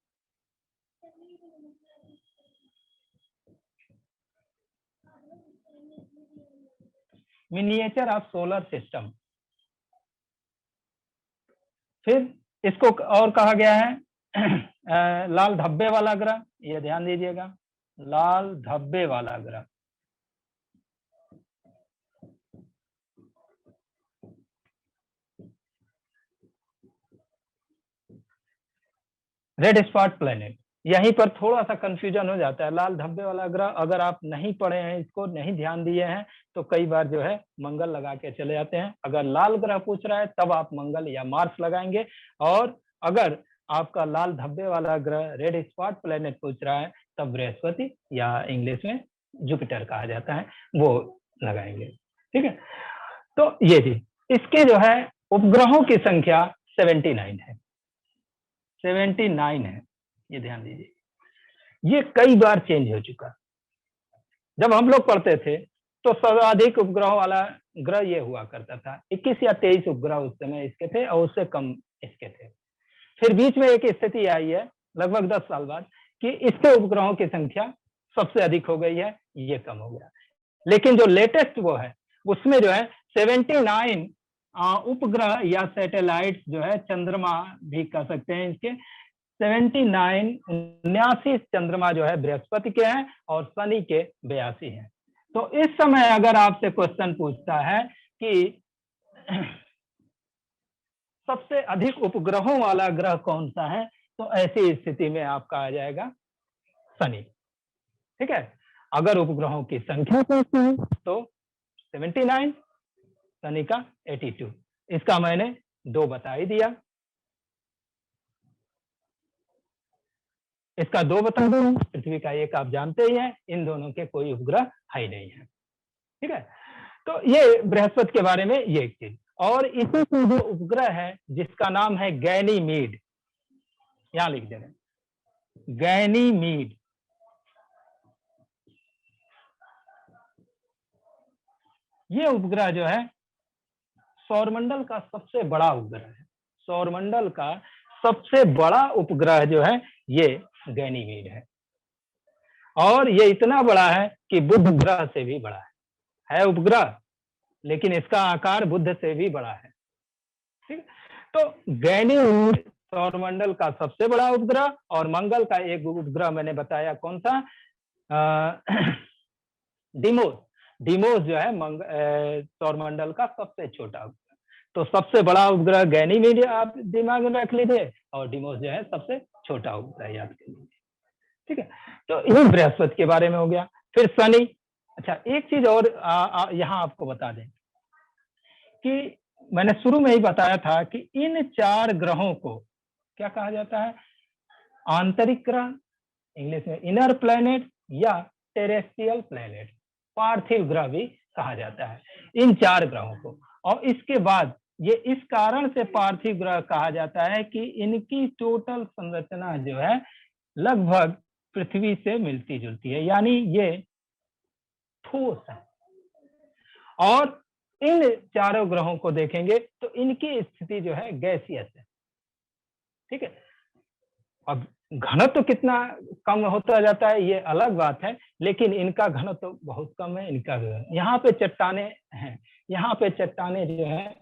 Miniature of solar system. फिर इसको और कहा गया है लाल धब्बे वाला ग्रह, ये ध्यान दीजिएगा, लाल धब्बे वाला ग्रह। रेड स्पॉट प्लैनेट, यहीं पर थोड़ा सा कंफ्यूजन हो जाता है। लाल धब्बे वाला ग्रह अगर आप नहीं पढ़े हैं, इसको नहीं ध्यान दिए हैं, तो कई बार जो है मंगल लगा के चले जाते हैं। अगर लाल ग्रह पूछ रहा है तब आप मंगल या मार्स लगाएंगे, और अगर आपका लाल धब्बे वाला ग्रह रेड स्पॉट प्लैनेट पूछ रहा है तब बृहस्पति या इंग्लिश में जुपिटर कहा जाता है, वो लगाएंगे। ठीक है, तो ये जी इसके जो है उपग्रहों की संख्या 79 है, 79 है, ये ध्यान दीजिए। ये कई बार चेंज हो चुका। जब हम लोग पढ़ते थे तो सर्वाधिक उपग्रहों वाला ग्रह ये हुआ करता था, 21 या 23 उपग्रह उस समय इसके थे और उससे कम इसके थे। फिर बीच में एक स्थिति आई है लगभग 10 साल बाद कि इसके उपग्रहों की संख्या सबसे अधिक हो गई है, ये कम हो गया। लेकिन जो लेटेस्ट वो है उसमें जो है 79 उपग्रह या सैटेलाइट जो है, चंद्रमा भी कह सकते हैं इसके, 79 चंद्रमा जो है बृहस्पति के हैं और शनि के 82 हैं। तो इस समय अगर आपसे क्वेश्चन पूछता है कि सबसे अधिक उपग्रहों वाला ग्रह कौन सा है, तो ऐसी स्थिति में आपका आ जाएगा शनि। ठीक है, अगर उपग्रहों की संख्या पूछती है तो 79, शनि का 82। इसका मैंने 2 बता ही दिया, इसका 2 बता दो, पृथ्वी का 1 आप जानते ही हैं। इन दोनों के कोई उपग्रह है ही नहीं है। ठीक है, तो ये बृहस्पति के बारे में ये एक चीज। और इसी से जो उपग्रह है जिसका नाम है गैनीमीड, यहां लिख दे रहे हैं गैनीमीड। ये उपग्रह जो है सौरमंडल का सबसे बड़ा उपग्रह है। सौरमंडल का सबसे बड़ा उपग्रह जो है ये गैनीमीड है, और ये इतना बड़ा है कि बुध ग्रह से भी बड़ा है उपग्रह, लेकिन इसका आकार बुध से भी बड़ा है। ठीक, तो गैनीमीड सौरमंडल का सबसे बड़ा उपग्रह, और मंगल का एक उपग्रह मैंने बताया कौन सा, डिमोस। डिमोस जो है सौरमंडल का सबसे छोटा उपग्रह। तो सबसे बड़ा उपग्रह गैनीमीड आप दिमाग में रख लीजिए, और डिमोस जो है सबसे छोटा उपग्रह याद कर लीजिए। ठीक है, तो ये बृहस्पति के बारे में हो गया। फिर शनि। अच्छा, एक चीज और यहाँ आपको बता दें कि मैंने शुरू में ही बताया था कि इन 4 ग्रहों को क्या कहा जाता है? आंतरिक ग्रह, इंग्लिश में इनर प्लैनेट, या टेरेस्ट्रियल प्लैनेट, पार्थिव ग्रह भी कहा जाता है इन 4 ग्रहों को। और इसके बाद ये इस कारण से पार्थिव ग्रह कहा जाता है कि इनकी टोटल संरचना जो है लगभग पृथ्वी से मिलती जुलती है, यानी ये ठोस है। और इन 4 ग्रहों को देखेंगे तो इनकी स्थिति जो है गैसियस है। ठीक है, अब घनत्व तो कितना कम होता जाता है ये अलग बात है, लेकिन इनका घनत्व तो बहुत कम है। इनका यहाँ पे चट्टाने हैं, यहाँ पे चट्टाने जो है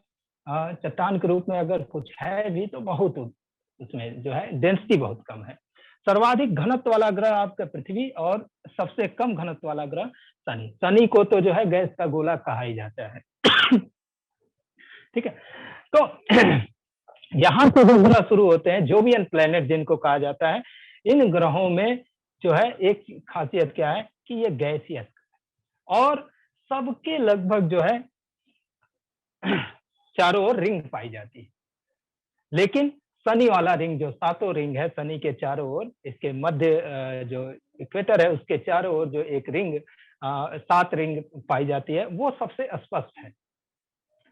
चट्टान के रूप में अगर कुछ है भी तो बहुत, उसमें जो है डेंसिटी बहुत कम है। सर्वाधिक घनत्व वाला ग्रह आपका पृथ्वी, और सबसे कम घनत्व वाला ग्रह शनि। शनि को तो जो है गैस का गोला कहा ही जाता है। ठीक है, तो यहाँ से जो ग्रह शुरू होते हैं, जोवियन प्लेनेट जिनको कहा जाता है, इन ग्रहों में जो है एक खासियत क्या है कि ये गैसियस और सबके लगभग जो है चारों ओर रिंग पाई जाती है। लेकिन शनि वाला रिंग जो सातों रिंग है शनि के चारों ओर, इसके मध्य जो इक्वेटर है उसके चारों ओर जो एक रिंग 7 रिंग पाई जाती है, वो सबसे स्पष्ट है।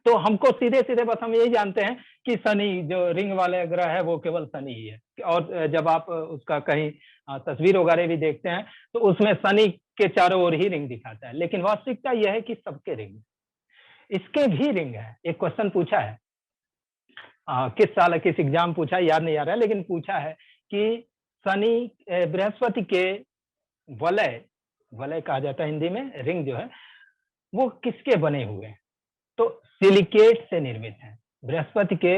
तो हमको सीधे सीधे बस हम यही जानते हैं कि शनि जो रिंग वाले ग्रह है वो केवल शनि ही है। और जब आप उसका कहीं तस्वीर वगैरह भी देखते हैं तो उसमें शनि के चारों ओर ही रिंग दिखाता है, लेकिन वास्तविकता यह है कि सबके रिंग, इसके भी रिंग है। एक क्वेश्चन पूछा है, किस साल किस एग्जाम पूछा है याद नहीं आ रहा है, लेकिन पूछा है कि शनि बृहस्पति के वलय, वलय कहा जाता है हिंदी में, रिंग जो है वो किसके बने हुए हैं? तो सिलिकेट से निर्मित है। बृहस्पति के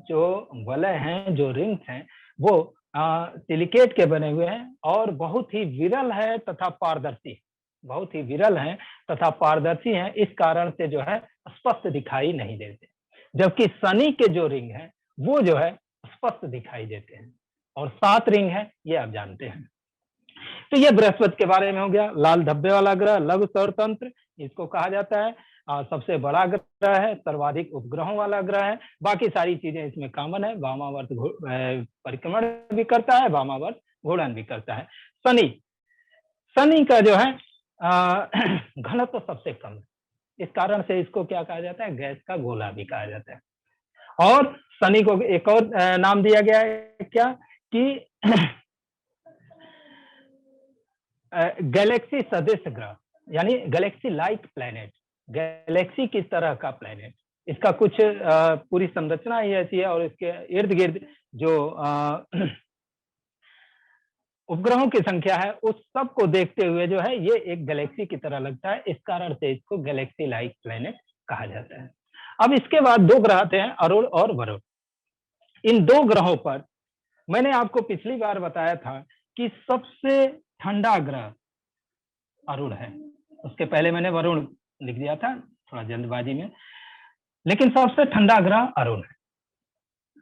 जो वलय हैं, जो रिंग्स हैं, वो सिलिकेट के बने हुए हैं और बहुत ही विरल है तथा पारदर्शी, बहुत ही विरल हैं तथा पारदर्शी हैं। इस कारण से जो है स्पष्ट दिखाई नहीं देते, जबकि शनि के जो रिंग हैं वो जो है स्पष्ट दिखाई देते हैं। और 7 रिंग है, ये आप जानते हैं। तो ये बृहस्पति के बारे में हो गया। लाल धब्बे वाला ग्रह लघु सौर तंत्र इसको कहा जाता है। सबसे बड़ा ग्रह है, सर्वाधिक उपग्रहों वाला ग्रह है। बाकी सारी चीजें इसमें कॉमन है। वामावर्त परिक्रमण भी करता है, वामावर्त घूर्णन भी करता है। शनि, शनि का जो है घनत्व सबसे कम है, इस कारण से इसको क्या कहा जाता है? गैस का गोला भी कहा जाता है। और शनि को एक और नाम दिया गया है क्या कि गैलेक्सी सदृश ग्रह, यानी गैलेक्सी लाइक प्लैनेट, गैलेक्सी किस तरह का प्लैनेट। इसका कुछ पूरी संरचना ही ऐसी है और इसके इर्द गिर्द जो उपग्रहों की संख्या है उस सब को देखते हुए जो है ये एक गैलेक्सी की तरह लगता है। इस कारण से इसको गैलेक्सी लाइक प्लैनेट कहा जाता है। अब इसके बाद 2 ग्रह आते हैं, अरुण और वरुण। इन 2 ग्रहों पर मैंने आपको पिछली बार बताया था कि सबसे ठंडा ग्रह अरुण है। उसके पहले मैंने वरुण लिख दिया था थोड़ा जल्दबाजी में, लेकिन सबसे ठंडा ग्रह अरुण है।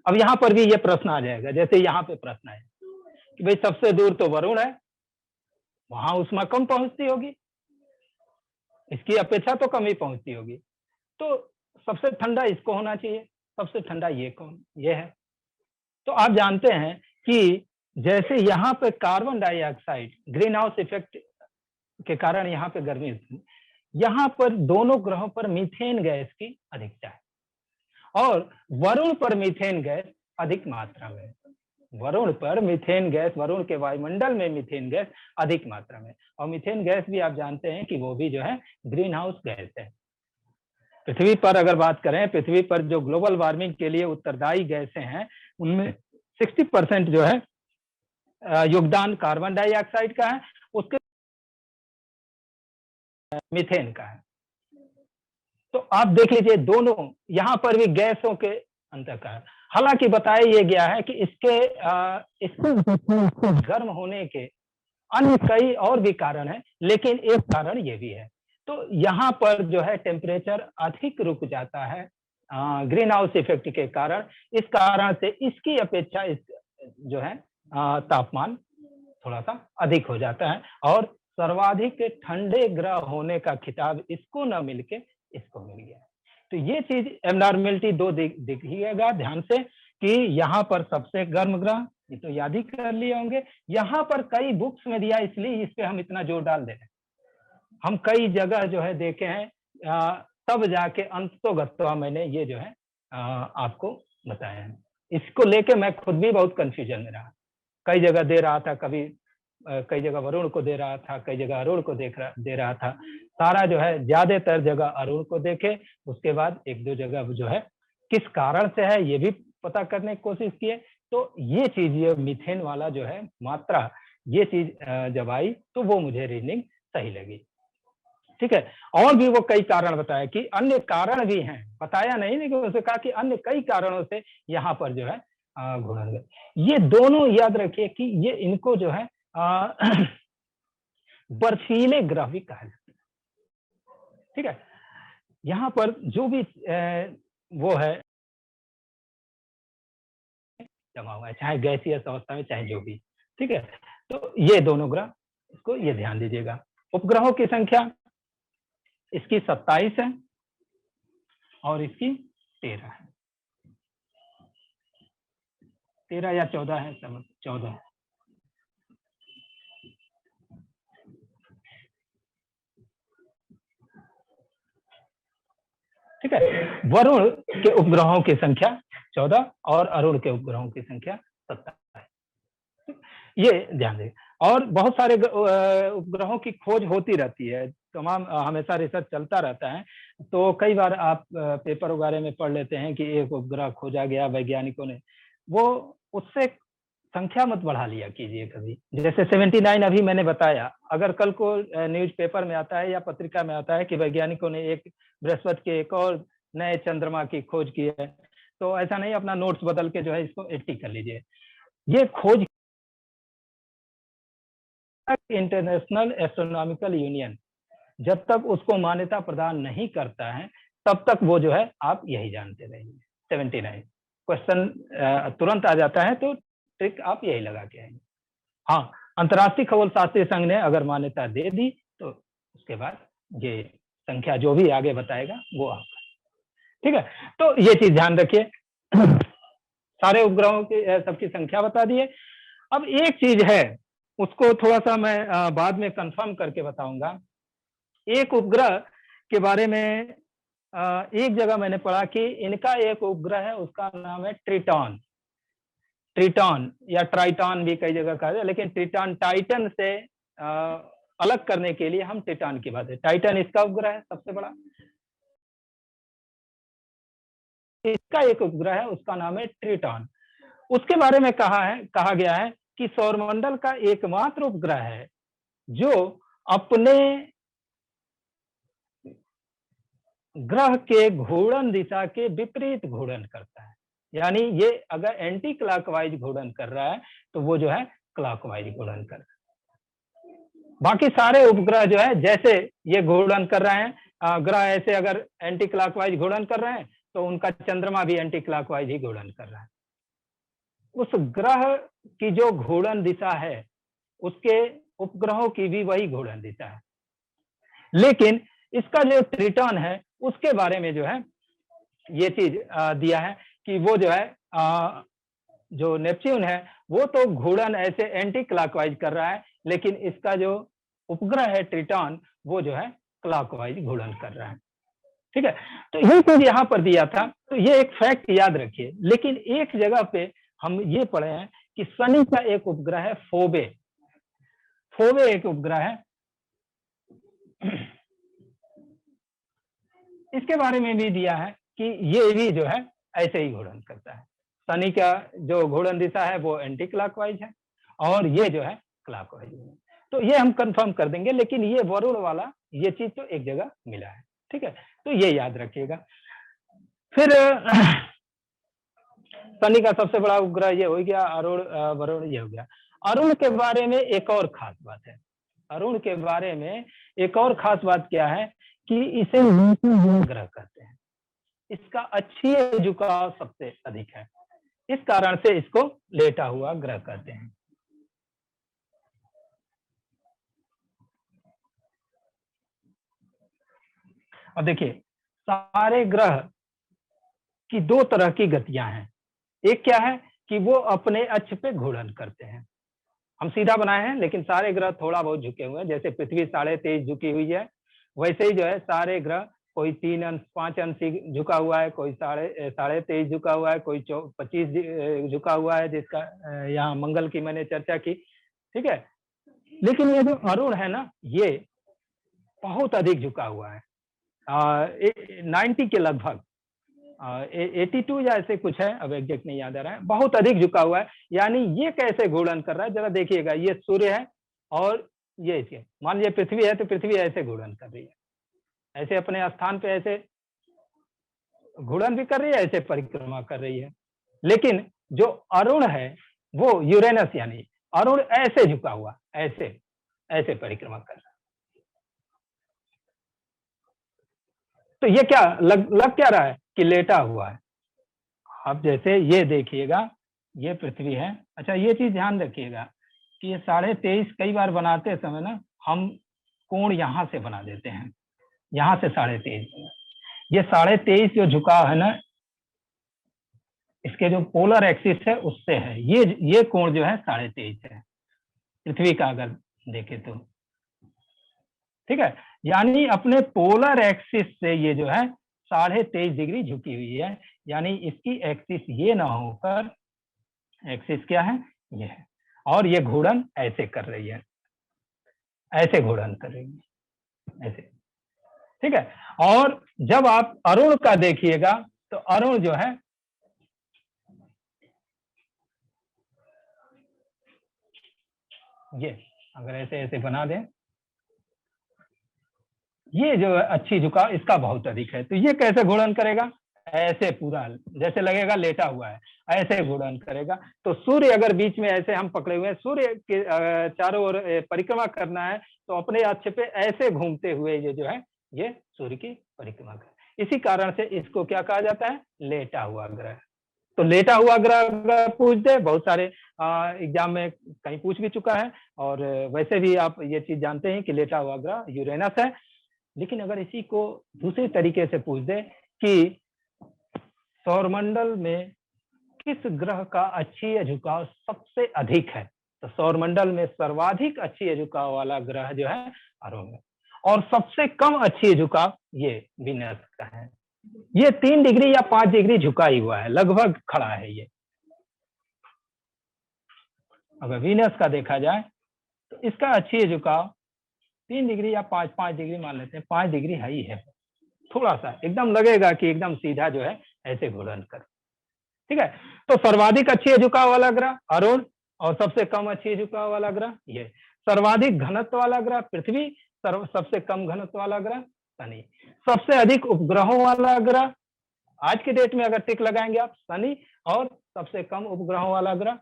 अब यहाँ पर भी ये प्रश्न आ जाएगा, जैसे यहाँ पे प्रश्न है कि भाई सबसे दूर तो वरुण है, वहां ऊष्मा कम पहुंचती होगी, इसकी अपेक्षा तो कम ही पहुंचती होगी, तो सबसे ठंडा इसको होना चाहिए। सबसे ठंडा ये कौन? ये है। तो आप जानते हैं कि जैसे यहाँ पे carbon dioxide green house effect के कारण यहाँ पे गर्मी होती है, यहाँ पर दोनों ग्रहों पर मीथेन गैस की अधिकता है और वरुण पर मीथेन गैस अधिक मात्रा में है। वरुण पर मीथेन गैस, वरुण के वायुमंडल में मीथेन गैस अधिक मात्रा में, और मीथेन गैस भी आप जानते हैं कि वो भी जो है ग्रीन हाउस गैस है। पृथ्वी पर अगर बात करें, पृथ्वी पर जो ग्लोबल वार्मिंग के लिए उत्तरदायी गैसें हैं उनमें 60% जो है योगदान कार्बन डाइऑक्साइड का है, उसके मीथेन का है। तो आप देख लीजिए दोनों यहाँ पर भी गैसों के अंतर का है। हालांकि बताया ये गया है कि इसके गर्म होने के अन्य कई और भी कारण हैं, लेकिन एक कारण ये भी है। तो यहाँ पर जो है टेम्परेचर अधिक रुक जाता है ग्रीन हाउस इफेक्ट के कारण। इस कारण से इसकी अपेक्षा इस जो है तापमान थोड़ा सा अधिक हो जाता है और सर्वाधिक ठंडे ग्रह होने का खिताब इसको न मिलके इसको मिल गया। तो ये चीज एबनॉर्मेलिटी 2 देखिएगा ध्यान से कि यहाँ पर सबसे गर्म ग्रह, ये तो याद ही कर लिए होंगे। यहाँ पर कई बुक्स में दिया, इसलिए इस पे हम इतना जोर डाल दे रहे हैं। हम कई जगह जो है देखे हैं, तब जाके अंततोगत्वा मैंने ये जो है आपको बताया है। इसको लेके मैं खुद भी बहुत कंफ्यूजन में रहा। कई जगह दे रहा था, कभी कई जगह वरुण को दे रहा था, कई जगह अरुण को दे रहा था। सारा जो है ज्यादातर जगह अरुण को देखे, उसके बाद 1-2 जगह जो है किस कारण से है ये भी पता करने की कोशिश किए। तो ये चीज, ये मीथेन वाला जो है मात्रा, ये चीज जब आई तो वो मुझे रीजनिंग सही लगी। ठीक है, और भी वो कई कारण बताया कि अन्य कारण भी हैं, बताया नहीं, लेकिन उसने कहा कि अन्य कई कारणों से यहाँ पर जो है घूर्णन। ये दोनों याद रखिए कि ये इनको जो है बर्फीले ग्रह भी कहा जाता है। ठीक है, यहाँ पर जो भी वो है जमा हुआ है, चाहे गैसीय अवस्था में चाहे जो भी। ठीक है, तो ये दोनों ग्रह, इसको ये ध्यान दीजिएगा। उपग्रहों की संख्या इसकी 27 है और इसकी 13 है, 13 या 14 है, 14 है। ठीक है, वरुण के उपग्रहों की संख्या 14 और अरुण के उपग्रहों की संख्या 27, ये ध्यान दें। और बहुत सारे उपग्रहों की खोज होती रहती है, तमाम हमेशा रिसर्च चलता रहता है। तो कई बार आप पेपर वगैरह में पढ़ लेते हैं कि एक उपग्रह खोजा गया वैज्ञानिकों ने, वो उससे संख्या मत बढ़ा लिया कीजिए कभी। जैसे 79 अभी मैंने बताया, अगर कल को न्यूज पेपर में आता है या पत्रिका में आता है कि वैज्ञानिकों ने एक बृहस्पति के एक और नए चंद्रमा की खोज की है, तो ऐसा नहीं अपना नोट्स बदल के जो है इसको 80 कर लीजिए। ये खोज इंटरनेशनल एस्ट्रोनॉमिकल यूनियन जब तक उसको मान्यता प्रदान नहीं करता है तब तक वो जो है आप यही जानते रहेंगे। 79 क्वेश्चन तुरंत आ जाता है तो ट्रिक आप यही लगा के आएंगे। हाँ, अंतर्राष्ट्रीय खगोल शास्त्रीय संघ ने अगर मान्यता दे दी तो उसके बाद ये संख्या जो भी आगे बताएगा वो आपका। ठीक है, तो ये चीज ध्यान रखिए। सारे उपग्रहों की सबकी संख्या बता दिए। अब एक चीज है, उसको थोड़ा सा मैं बाद में कंफर्म करके बताऊंगा। एक उपग्रह के बारे में एक जगह मैंने पढ़ा कि इनका एक उपग्रह है, उसका नाम है ट्रिटॉन। ट्रिटॉन या ट्राइटॉन भी कई जगह कहा जाए, लेकिन ट्रिटॉन टाइटन से अलग करने के लिए हम ट्रिटॉन की बात है। टाइटन इसका उपग्रह है सबसे बड़ा। इसका एक उपग्रह है, उसका नाम है ट्रिटॉन। उसके बारे में कहा गया है कि सौरमंडल का एकमात्र उपग्रह है जो अपने ग्रह के घूर्णन दिशा के विपरीत घूर्णन करता है। यानी ये अगर एंटी क्लॉकवाइज घूर्णन कर रहा है तो वो जो है क्लॉकवाइज घूर्णन कर रहा है। बाकी सारे उपग्रह जो है जैसे ये घूर्णन कर रहे हैं, ग्रह ऐसे अगर एंटी क्लॉकवाइज घूर्णन कर रहे हैं तो उनका चंद्रमा भी एंटी क्लॉकवाइज ही घूर्णन कर रहा है। उस ग्रह की जो घूर्णन दिशा है उसके उपग्रहों की भी वही घूर्णन दिशा है। लेकिन इसका जो ट्रिटॉन है उसके बारे में जो है ये चीज दिया है कि वो जो है जो नेपच्यून है वो तो घूर्णन ऐसे एंटी क्लॉकवाइज कर रहा है, लेकिन इसका जो उपग्रह है ट्रिटॉन वो जो है क्लॉकवाइज घूर्णन कर रहा है। ठीक है, तो ये चीज यहाँ पर दिया था, तो ये एक फैक्ट याद रखिए। लेकिन एक जगह पे हम ये पढ़े हैं कि शनि का एक उपग्रह है फोबे। फोबे एक उपग्रह है, इसके बारे में भी दिया है कि ये भी जो है ऐसे ही घूर्णन करता है। शनि का जो घूर्णन दिशा है वो एंटी क्लॉकवाइज है और ये जो है क्लॉकवाइज है। तो ये हम कंफर्म कर देंगे, लेकिन ये वरुण वाला ये चीज तो एक जगह मिला है। ठीक है, तो ये याद रखिएगा। फिर शनि का सबसे बड़ा उपग्रह ये हो गया, अरुण वरुण ये हो गया। अरुण के बारे में एक और खास बात है। अरुण के बारे में एक और खास बात क्या है कि इसे ग्रह कहते हैं। इसका अक्षीय झुकाव सबसे अधिक है, इस कारण से इसको लेटा हुआ ग्रह कहते हैं। अब देखिए, सारे ग्रह की दो तरह की गतियां हैं। एक क्या है कि वो अपने अक्ष पे घूर्णन करते हैं। हम सीधा बनाए हैं, लेकिन सारे ग्रह थोड़ा बहुत झुके हुए हैं। जैसे पृथ्वी 23.5 झुकी हुई है, वैसे ही जो है सारे ग्रह कोई 3 अंश 5 अंश झुका हुआ है, कोई 23.5 झुका हुआ है, कोई 25 झुका हुआ है, जिसका यहाँ मंगल की मैंने चर्चा की। ठीक है, लेकिन ये जो अरुण है ना, ये बहुत अधिक झुका हुआ है, 90 के लगभग, 82 या ऐसे कुछ है, अब एग्जैक्ट नहीं याद आ रहा है, बहुत अधिक झुका हुआ है। यानी ये कैसे घूर्णन कर रहा है जरा देखिएगा। ये सूर्य है और ये इसके, मान लीजिए पृथ्वी है तो पृथ्वी ऐसे घूर्णन कर रही है, ऐसे अपने स्थान पे ऐसे घूर्णन भी कर रही है, ऐसे परिक्रमा कर रही है। लेकिन जो अरुण है वो यूरेनस, यानी अरुण ऐसे झुका हुआ, ऐसे ऐसे परिक्रमा कर रहा है। तो ये क्या लग क्या रहा है कि लेटा हुआ है। अब जैसे ये देखिएगा, ये पृथ्वी है। अच्छा, ये चीज ध्यान रखिएगा कि ये 23.5 कई बार बनाते समय ना हम कोण यहाँ से बना देते हैं, यहाँ से 23.5। ये 23.5 जो झुकाव है ना, इसके जो पोलर एक्सिस है उससे है। ये कोण जो है 23.5 है पृथ्वी का, अगर देखें तो। ठीक है, यानी अपने पोलर एक्सिस से ये जो है 23.5 डिग्री झुकी हुई है। यानी इसकी एक्सिस ये ना होकर एक्सिस क्या है, ये है। और ये घूर्णन ऐसे कर रही है, ऐसे घूर्णन कर रही है, ऐसे। ठीक है, और जब आप अरुण का देखिएगा तो अरुण जो है ये, अगर ऐसे ऐसे बना दें, ये जो अच्छी झुकाव इसका बहुत अधिक है। तो ये कैसे घूर्णन करेगा, ऐसे पूरा जैसे लगेगा लेटा हुआ है, ऐसे घूर्णन करेगा। तो सूर्य अगर बीच में ऐसे हम पकड़े हुए हैं, सूर्य के चारों ओर परिक्रमा करना है, तो अपने अक्ष पे ऐसे घूमते हुए ये जो है ये सूर्य की परिक्रमा कर। इसी कारण से इसको क्या कहा जाता है, लेटा हुआ ग्रह। तो लेटा हुआ ग्रह पूछ दे, बहुत सारे एग्जाम में कहीं पूछ भी चुका है। और वैसे भी आप ये चीज जानते हैं कि लेटा हुआ ग्रह यूरेनस है। लेकिन अगर इसी को दूसरे तरीके से पूछ दे कि सौरमंडल में किस ग्रह का अक्षीय झुकाव सबसे अधिक है, तो सौरमंडल में सर्वाधिक अक्षीय झुकाव वाला ग्रह जो है अरुण है। और सबसे कम अक्षीय झुकाव ये वीनस का है। ये 3 डिग्री या 5 डिग्री झुका ही हुआ है, लगभग खड़ा है ये। अगर वीनस का देखा जाए तो इसका अक्षीय झुकाव 3 डिग्री या 5 डिग्री मान लेते हैं, 5 डिग्री है ही है। थोड़ा सा एकदम लगेगा कि एकदम सीधा जो है ऐसे घूर्णन कर। ठीक है, तो सर्वाधिक अक्षीय झुकाव वाला ग्रह अरुण, और सबसे कम अक्षीय झुकाव वाला ग्रह ये। सर्वाधिक घनत्व वाला ग्रह पृथ्वी, सबसे कम घनत्व वाला ग्रह शनि। सबसे अधिक उपग्रहों वाला ग्रह, आज के डेट में अगर टिक लगाएंगे आप, शनि। और सबसे कम उपग्रहों वाला ग्रह,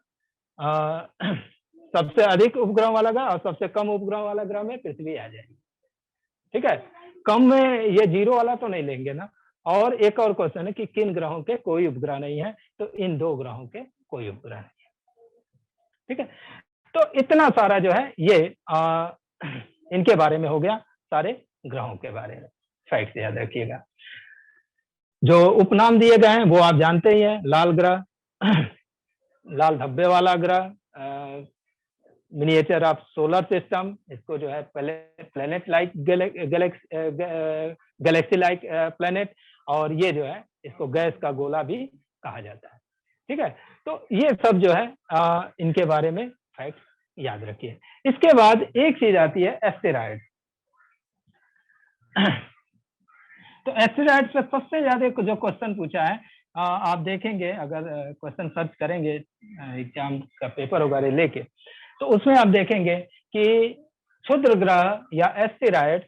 सबसे अधिक उपग्रह वाला ग्रह और सबसे कम उपग्रह वाला ग्रह में पृथ्वी आ जाएगी। ठीक है, कम में ये 0 वाला तो नहीं लेंगे ना। और एक और क्वेश्चन है कि किन ग्रहों के कोई उपग्रह नहीं है, तो इन 2 ग्रहों के कोई उपग्रह नहीं है। ठीक है, तो इतना सारा जो है ये इनके बारे में हो गया, सारे ग्रहों के बारे में फैक्ट याद रखिएगा। जो उपनाम दिए गए हैं वो आप जानते ही हैं, लाल ग्रह, लाल धब्बे वाला ग्रह, मिनिएचर ऑफ सोलर सिस्टम, इसको जो है पहले planet like Galaxy like planet, और ये जो है इसको गैस का गोला भी कहा जाता है। ठीक है, तो ये सब जो है इनके बारे में फैक्ट याद रखिए। इसके बाद एक चीज आती है एस्टेरॉइड। तो एस्टेरॉइड पे सबसे ज्यादा जो क्वेश्चन पूछा है, आप देखेंगे अगर क्वेश्चन सर्च करेंगे एग्जाम का पेपर वगैरह लेके, तो उसमें आप देखेंगे कि क्षुद्र ग्रह या एस्टेरॉइड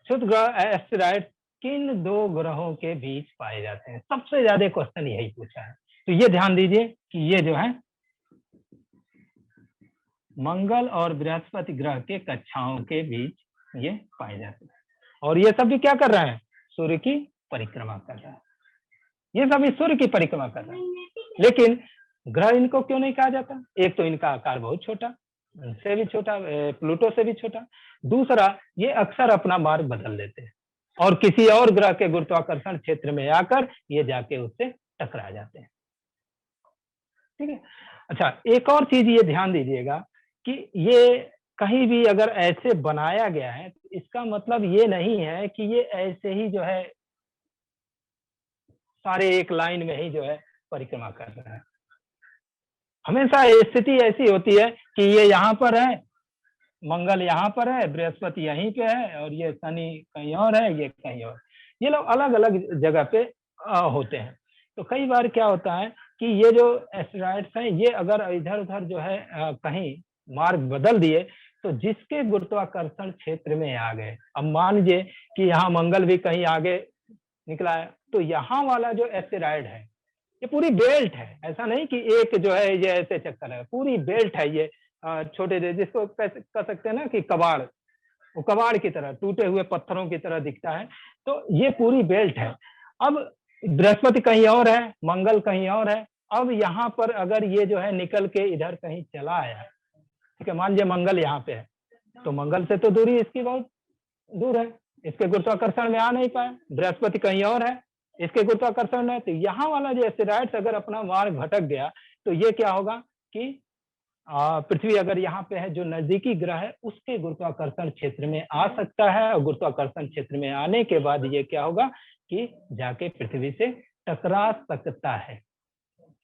क्षुद्र ग्रह एस्टेरॉइड किन 2 ग्रहों के बीच पाए जाते हैं। सबसे ज्यादा क्वेश्चन यही पूछा है। तो ये ध्यान दीजिए कि ये जो है मंगल और बृहस्पति ग्रह के कक्षाओं के बीच ये पाए जाते हैं। और ये सभी क्या कर रहे हैं, सूर्य की परिक्रमा कर रहा है। ये सभी सूर्य की परिक्रमा कर रहे हैं। लेकिन ग्रह इनको क्यों नहीं कहा जाता, एक तो इनका आकार बहुत छोटा, से भी छोटा, प्लूटो से भी छोटा। दूसरा, ये अक्सर अपना मार्ग बदल लेते हैं और किसी और ग्रह के गुरुत्वाकर्षण क्षेत्र में आकर ये जाके उससे टकरा जाते हैं। ठीक है, अच्छा एक और चीज ये ध्यान दीजिएगा कि ये कहीं भी अगर ऐसे बनाया गया है तो इसका मतलब ये नहीं है कि ये ऐसे ही जो है सारे एक लाइन में ही जो है परिक्रमा कर रहा है। हमेशा स्थिति ऐसी होती है कि ये यहाँ पर है, मंगल यहाँ पर है, बृहस्पति यहीं पे है, और ये शनि कहीं और है, ये कहीं और। ये लोग अलग अलग जगह पे होते हैं। तो कई बार क्या होता है कि ये जो एस्टेरॉइड्स हैं, ये अगर इधर उधर जो है कहीं मार्ग बदल दिए तो जिसके गुरुत्वाकर्षण क्षेत्र में आ गए, अब मान लीजिए कि यहाँ मंगल भी कहीं आगे निकला है। तो यहाँ वाला जो एस्टेरॉयड है ये पूरी बेल्ट है, ऐसा नहीं कि एक जो है ये ऐसे चक्कर है, पूरी बेल्ट है ये, छोटे जिसको कह सकते हैं ना कि कबाड़, वो कबाड़ की तरह टूटे हुए पत्थरों की तरह दिखता है। तो ये पूरी बेल्ट है। अब बृहस्पति कहीं और है, मंगल कहीं और है। अब यहाँ पर अगर ये जो है निकल के इधर कहीं चला आया, ठीक है, मान लीजिए मंगल यहाँ पे है, तो मंगल से तो दूरी इसकी बहुत दूर है, इसके गुरुत्वाकर्षण में आ नहीं पाया। बृहस्पति कहीं और है, इसके गुरुत्वाकर्षण में, तो यहाँ वाला जो एस्टेरॉयड अगर अपना मार्ग भटक गया तो ये क्या होगा कि पृथ्वी अगर यहाँ पे है, जो नजदीकी ग्रह है उसके गुरुत्वाकर्षण क्षेत्र में आ सकता है, और गुरुत्वाकर्षण क्षेत्र में आने के बाद ये क्या होगा कि जाके पृथ्वी से टकरा सकता है।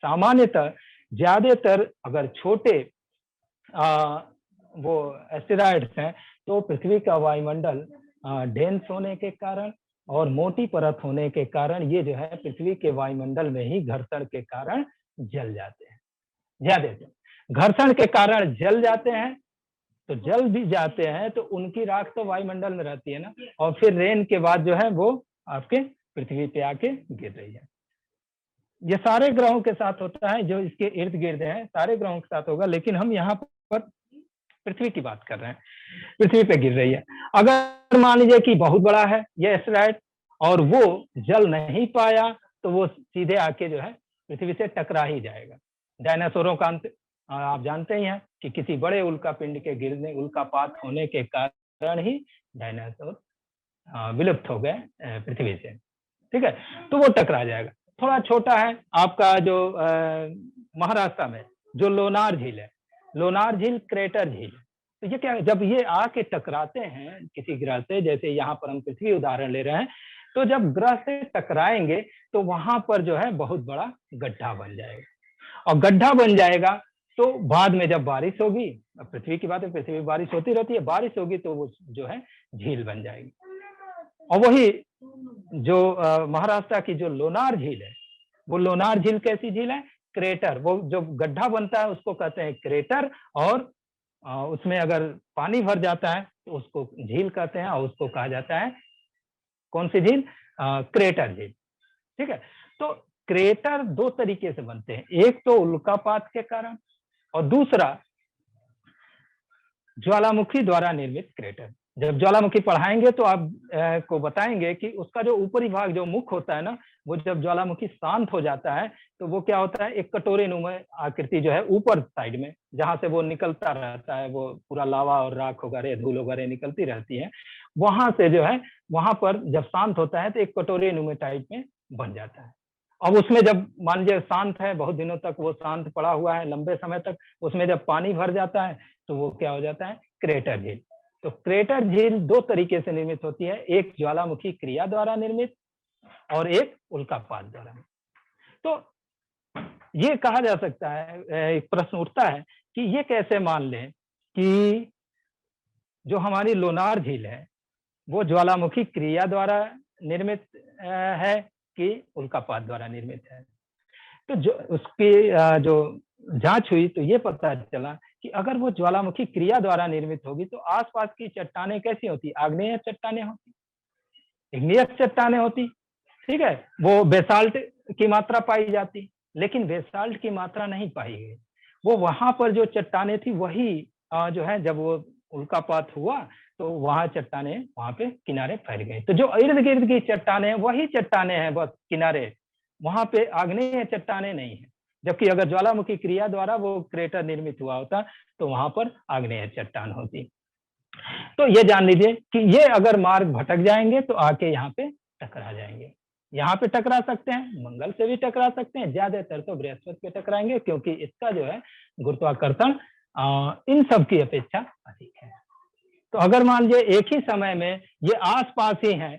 सामान्यतः ज्यादातर अगर छोटे वो एस्टेरॉयड्स हैं तो पृथ्वी का वायुमंडल डेंस होने के कारण और मोटी परत होने के कारण ये जो है पृथ्वी के वायुमंडल में ही घर्षण के कारण जल जाते हैं। ज्यादातर घर्षण के कारण जल जाते हैं, तो जल भी जाते हैं तो उनकी राख तो वायुमंडल में रहती है ना, और फिर रेन के बाद जो है वो आपके पृथ्वी पे आके गिर रही है। ये सारे ग्रहों के साथ होता है, जो इसके इर्द गिर्द है सारे ग्रहों के साथ होगा, लेकिन हम यहाँ पर पृथ्वी की बात कर रहे हैं, पृथ्वी पे गिर रही है। अगर मान लीजिए कि बहुत बड़ा है ये एस्टेरॉयड और वो जल नहीं पाया तो वो सीधे आके जो है पृथ्वी से टकरा ही जाएगा। डायनासोरों का अंत आप जानते ही हैं कि किसी बड़े उल्का पिंड के गिरने, उल्कापात होने के कारण ही डायनासोर विलुप्त हो गए पृथ्वी से, ठीक है, तो वो टकरा जाएगा। थोड़ा छोटा है आपका जो महाराष्ट्र में जो लोनार झील है, लोनार झील क्रेटर झील, तो ये क्या है, जब ये आके टकराते हैं किसी ग्रह से, जैसे यहाँ पर हम पृथ्वी उदाहरण ले रहे हैं, तो जब ग्रह से टकराएंगे तो वहां पर जो है बहुत बड़ा गड्ढा बन जाएगा, और गड्ढा बन जाएगा तो बाद में जब बारिश होगी, पृथ्वी की बात है, पृथ्वी में बारिश होती रहती है, बारिश होगी तो वो जो है झील बन जाएगी। और वही जो महाराष्ट्र की जो लोनार झील है, वो लोनार झील कैसी झील है, क्रेटर, वो जो गड्ढा बनता है उसको कहते हैं क्रेटर, और उसमें अगर पानी भर जाता है तो उसको झील कहते हैं, और उसको कहा जाता है कौन सी झील, क्रेटर झील, ठीक है। तो क्रेटर दो तरीके से बनते हैं, एक तो उल्कापात के कारण और दूसरा ज्वालामुखी द्वारा निर्मित क्रेटर। जब ज्वालामुखी पढ़ाएंगे तो आप को बताएंगे कि उसका जो ऊपरी भाग जो मुख होता है ना, वो जब ज्वालामुखी शांत हो जाता है तो वो क्या होता है, एक कटोरे नुमा आकृति जो है ऊपर साइड में जहां से वो निकलता रहता है, वो पूरा लावा और राख वगैरह धूल वगैरह निकलती रहती है, वहां से जो है वहां पर जब शांत होता है तो एक कटोरे नुमा टाइप में बन जाता है। अब उसमें जब मान लीजिए शांत है, बहुत दिनों तक वो शांत पड़ा हुआ है, लंबे समय तक, उसमें जब पानी भर जाता है तो वो क्या हो जाता है, क्रेटर झील। तो क्रेटर झील दो तरीके से निर्मित होती है, एक ज्वालामुखी क्रिया द्वारा निर्मित और एक उल्कापात द्वारा। तो ये कहा जा सकता है, एक प्रश्न उठता है कि ये कैसे मान लें कि जो हमारी लोनार झील है वो ज्वालामुखी क्रिया द्वारा निर्मित है कि उल्कापात द्वारा निर्मित है। तो जो उसकी जो जांच हुई तो ये पता चला कि अगर वो ज्वालामुखी क्रिया द्वारा निर्मित होगी तो आसपास की चट्टानें कैसी होती, आग्नेय चट्टानें होती, इग्नियस चट्टानें होती, ठीक है, वो बेसाल्ट की मात्रा पाई जाती, लेकिन बेसाल्ट की मात्रा नहीं पाई गई। वो वहां पर जो चट्टानें थी वही जो है जब वो उल्कापात हुआ तो वहां चट्टानें वहां पे किनारे फैल गई। तो जो इर्द गिर्द की चट्टानें वही चट्टानें हैं, बस किनारे, वहां पे आग्नेय चट्टानें नहीं है। जबकि अगर ज्वालामुखी क्रिया द्वारा वो क्रेटर निर्मित हुआ होता तो वहां पर आग्नेय चट्टान होती। तो ये जान लीजिए कि ये अगर मार्ग भटक जाएंगे तो आके यहाँ पे टकरा जाएंगे। यहाँ पे टकरा सकते हैं, मंगल से भी टकरा सकते हैं, ज्यादातर तो बृहस्पति पे टकराएंगे क्योंकि इसका जो है गुरुत्वाकर्षण इन सब की अपेक्षा अधिक है। तो अगर मान लीजिए एक ही समय में ये आसपास ही हैं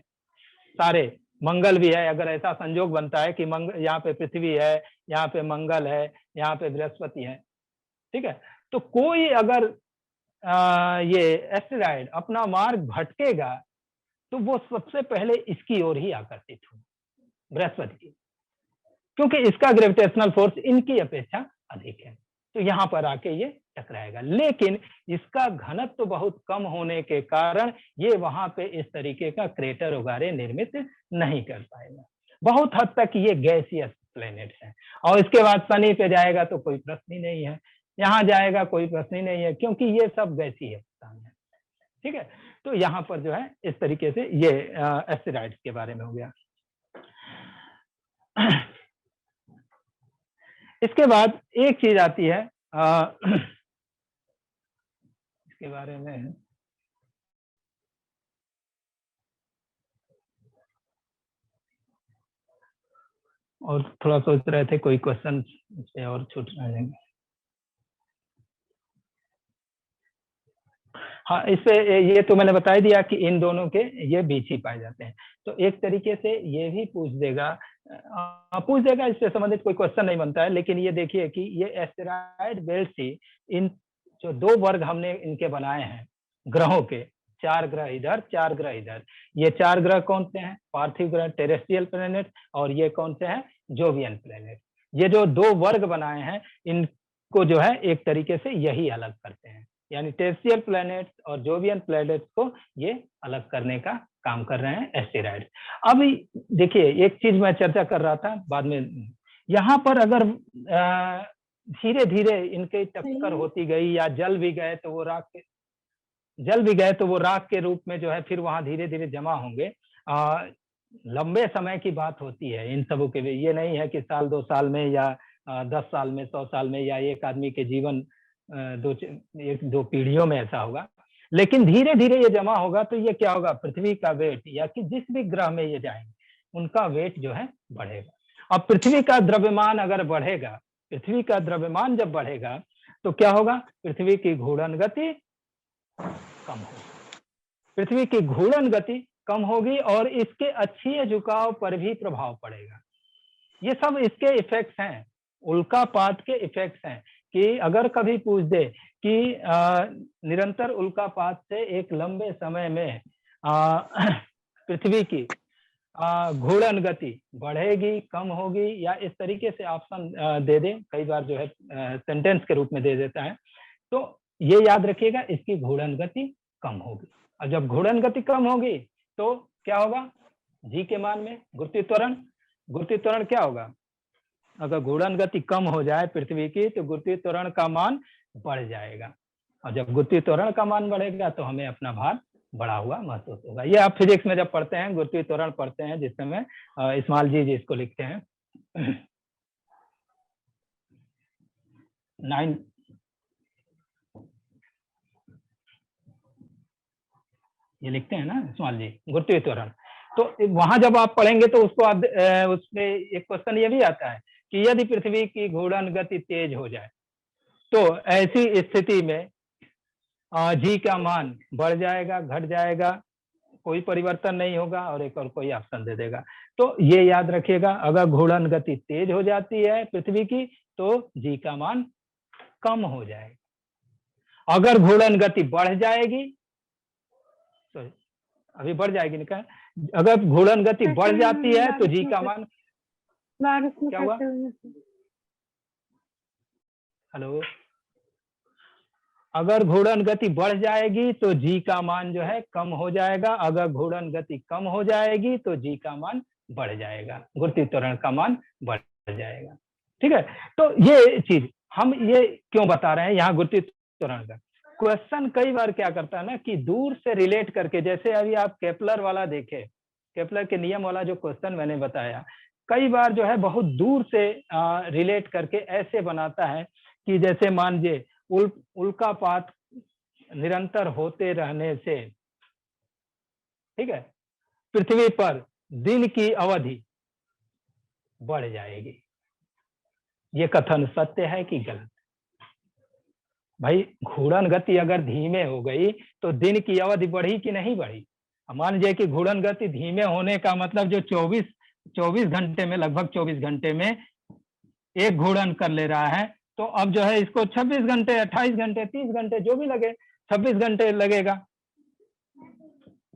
सारे, मंगल भी है, अगर ऐसा संजोग बनता है कि यहाँ पे पृथ्वी है, यहाँ पे मंगल है, यहाँ पे बृहस्पति है, ठीक है, तो कोई अगर ये एस्टेरॉयड अपना मार्ग भटकेगा तो वो सबसे पहले इसकी ओर ही आकर्षित हो, बृहस्पति की, क्योंकि इसका ग्रेविटेशनल फोर्स इनकी अपेक्षा अधिक है। तो यहाँ पर आके ये टकराएगा, लेकिन इसका घनत्व तो बहुत कम होने के कारण ये वहां पे इस तरीके का क्रेटर वगैरह निर्मित नहीं कर पाएगा। बहुत हद तक ये गैसियस प्लेनेट है। और इसके बाद शनि पे जाएगा तो कोई प्रश्न ही नहीं है, यहाँ जाएगा कोई प्रश्न ही नहीं है, क्योंकि ये सब गैसीय स्थान है। ठीक है, तो यहाँ पर जो है इस तरीके से ये एस्टेरॉइड्स के बारे में हो गया। इसके बाद एक चीज आती है इसके बारे में, और थोड़ा सोच रहे थे कोई क्वेश्चन इस पे और छूट ना जाएंगे। हाँ, इससे ये तो मैंने बता ही दिया कि इन दोनों के ये बीच ही पाए जाते हैं। तो एक तरीके से ये भी पूछ देगा, इससे संबंधित कोई क्वेश्चन नहीं बनता है, लेकिन ये देखिए कि ये एस्टेरॉइड बेल्ट ही, इन जो दो वर्ग हमने इनके बनाए हैं ग्रहों के, 4 ग्रह इधर 4 ग्रह इधर, ये 4 ग्रह कौन से हैं? पार्थिव ग्रह टेरेस्ट्रियल प्लेनेट, और ये कौन से हैं? Jovian planet. ये जो दो वर्ग बनाए हैं इनको जो है एक तरीके से यही अलग करते हैं, यानी टेरेस्ट्रियल प्लैनेट और जोवियन प्लैनेट को ये अलग करने का काम कर रहे हैं एस्टेरॉइड। अब देखिए एक चीज मैं चर्चा कर रहा था बाद में, यहाँ पर अगर धीरे धीरे इनकी टक्कर होती गई या जल भी गए तो वो राख के रूप में जो है फिर वहां धीरे धीरे जमा होंगे। लंबे समय की बात होती है इन सबों के लिए, ये नहीं है कि साल 2 साल में या 10 साल में 100 साल में या एक आदमी के जीवन 1-2 पीढ़ियों में ऐसा होगा, लेकिन धीरे धीरे ये जमा होगा। तो ये क्या होगा? पृथ्वी का वेट, या कि जिस भी ग्रह में ये जाएंगे उनका वेट जो है बढ़ेगा। अब पृथ्वी का द्रव्यमान अगर बढ़ेगा, पृथ्वी का द्रव्यमान जब बढ़ेगा तो क्या होगा? पृथ्वी की घूर्णन गति कम होगी, पृथ्वी की घूर्णन गति कम होगी और इसके अक्षीय झुकाव पर भी प्रभाव पड़ेगा। ये सब इसके इफेक्ट्स हैं, उल्कापात के इफेक्ट्स हैं। कि अगर कभी पूछ दे कि निरंतर उल्कापात से एक लंबे समय में पृथ्वी की घूर्णन गति बढ़ेगी कम होगी, या इस तरीके से ऑप्शन दे दे, कई बार जो है सेंटेंस के रूप में दे देता है, तो ये याद रखिएगा इसकी घूर्णन गति कम होगी। और जब घूर्णन गति कम होगी तो क्या होगा? जी के मान में गुरुत्वीय त्वरण क्या होगा? अगर घूर्णन गति कम हो जाए पृथ्वी की तो गुरुत्वीय त्वरण का मान बढ़ जाएगा, और जब गुरुत्वीय त्वरण का मान बढ़ेगा तो हमें अपना भार बढ़ा हुआ महसूस होगा। ये आप फिजिक्स में जब पढ़ते हैं, गुरुत्वीय त्वरण पढ़ते हैं, जिस समय स्मॉल जी जिसको लिखते हैं 9 ये लिखते हैं ना स्मॉल जी, गुरुत्वीय त्वरण। तो वहां जब आप पढ़ेंगे तो उसको आप उसमें एक क्वेश्चन ये भी आता है कि यदि पृथ्वी की घूर्णन गति तेज हो जाए तो ऐसी स्थिति में जी का मान बढ़ जाएगा घट जाएगा, कोई परिवर्तन नहीं होगा, और एक और कोई ऑप्शन दे देगा। तो ये याद रखिएगा, अगर घूर्णन गति तेज हो जाती है पृथ्वी की तो जी का मान कम हो जाएगा। अगर घूर्णन गति बढ़ जाएगी, तो अभी बढ़ जाएगी निकाल, अगर घूर्णन गति बढ़ जाती है तो जी का मान क्या हुआ? हेलो, अगर घूर्णन गति बढ़ जाएगी तो जी का मान जो है कम हो जाएगा, अगर घूर्णन गति कम हो जाएगी तो जी का मान बढ़ जाएगा, गुरुत्वीय त्वरण का मान बढ़ जाएगा। ठीक है, तो ये चीज हम ये क्यों बता रहे हैं यहाँ गुरुत्वीय त्वरण का क्वेश्चन कई बार क्या करता है ना कि दूर से रिलेट करके, जैसे अभी आप केपलर वाला देखे, केपलर के नियम वाला जो क्वेश्चन मैंने बताया, कई बार जो है बहुत दूर से रिलेट करके ऐसे बनाता है कि जैसे मान लीजिए उल्कापात निरंतर होते रहने से, ठीक है, पृथ्वी पर दिन की अवधि बढ़ जाएगी। ये कथन सत्य है कि गलत? भाई घूर्णन गति अगर धीमे हो गई तो दिन की अवधि बढ़ी कि नहीं बढ़ी? मान लीजिए कि घूर्णन गति धीमे होने का मतलब जो 24 घंटे में, लगभग 24 घंटे में एक घूर्णन कर ले रहा है, तो अब जो है इसको 26 घंटे 28 घंटे 30 घंटे जो भी लगे 26 घंटे लगेगा,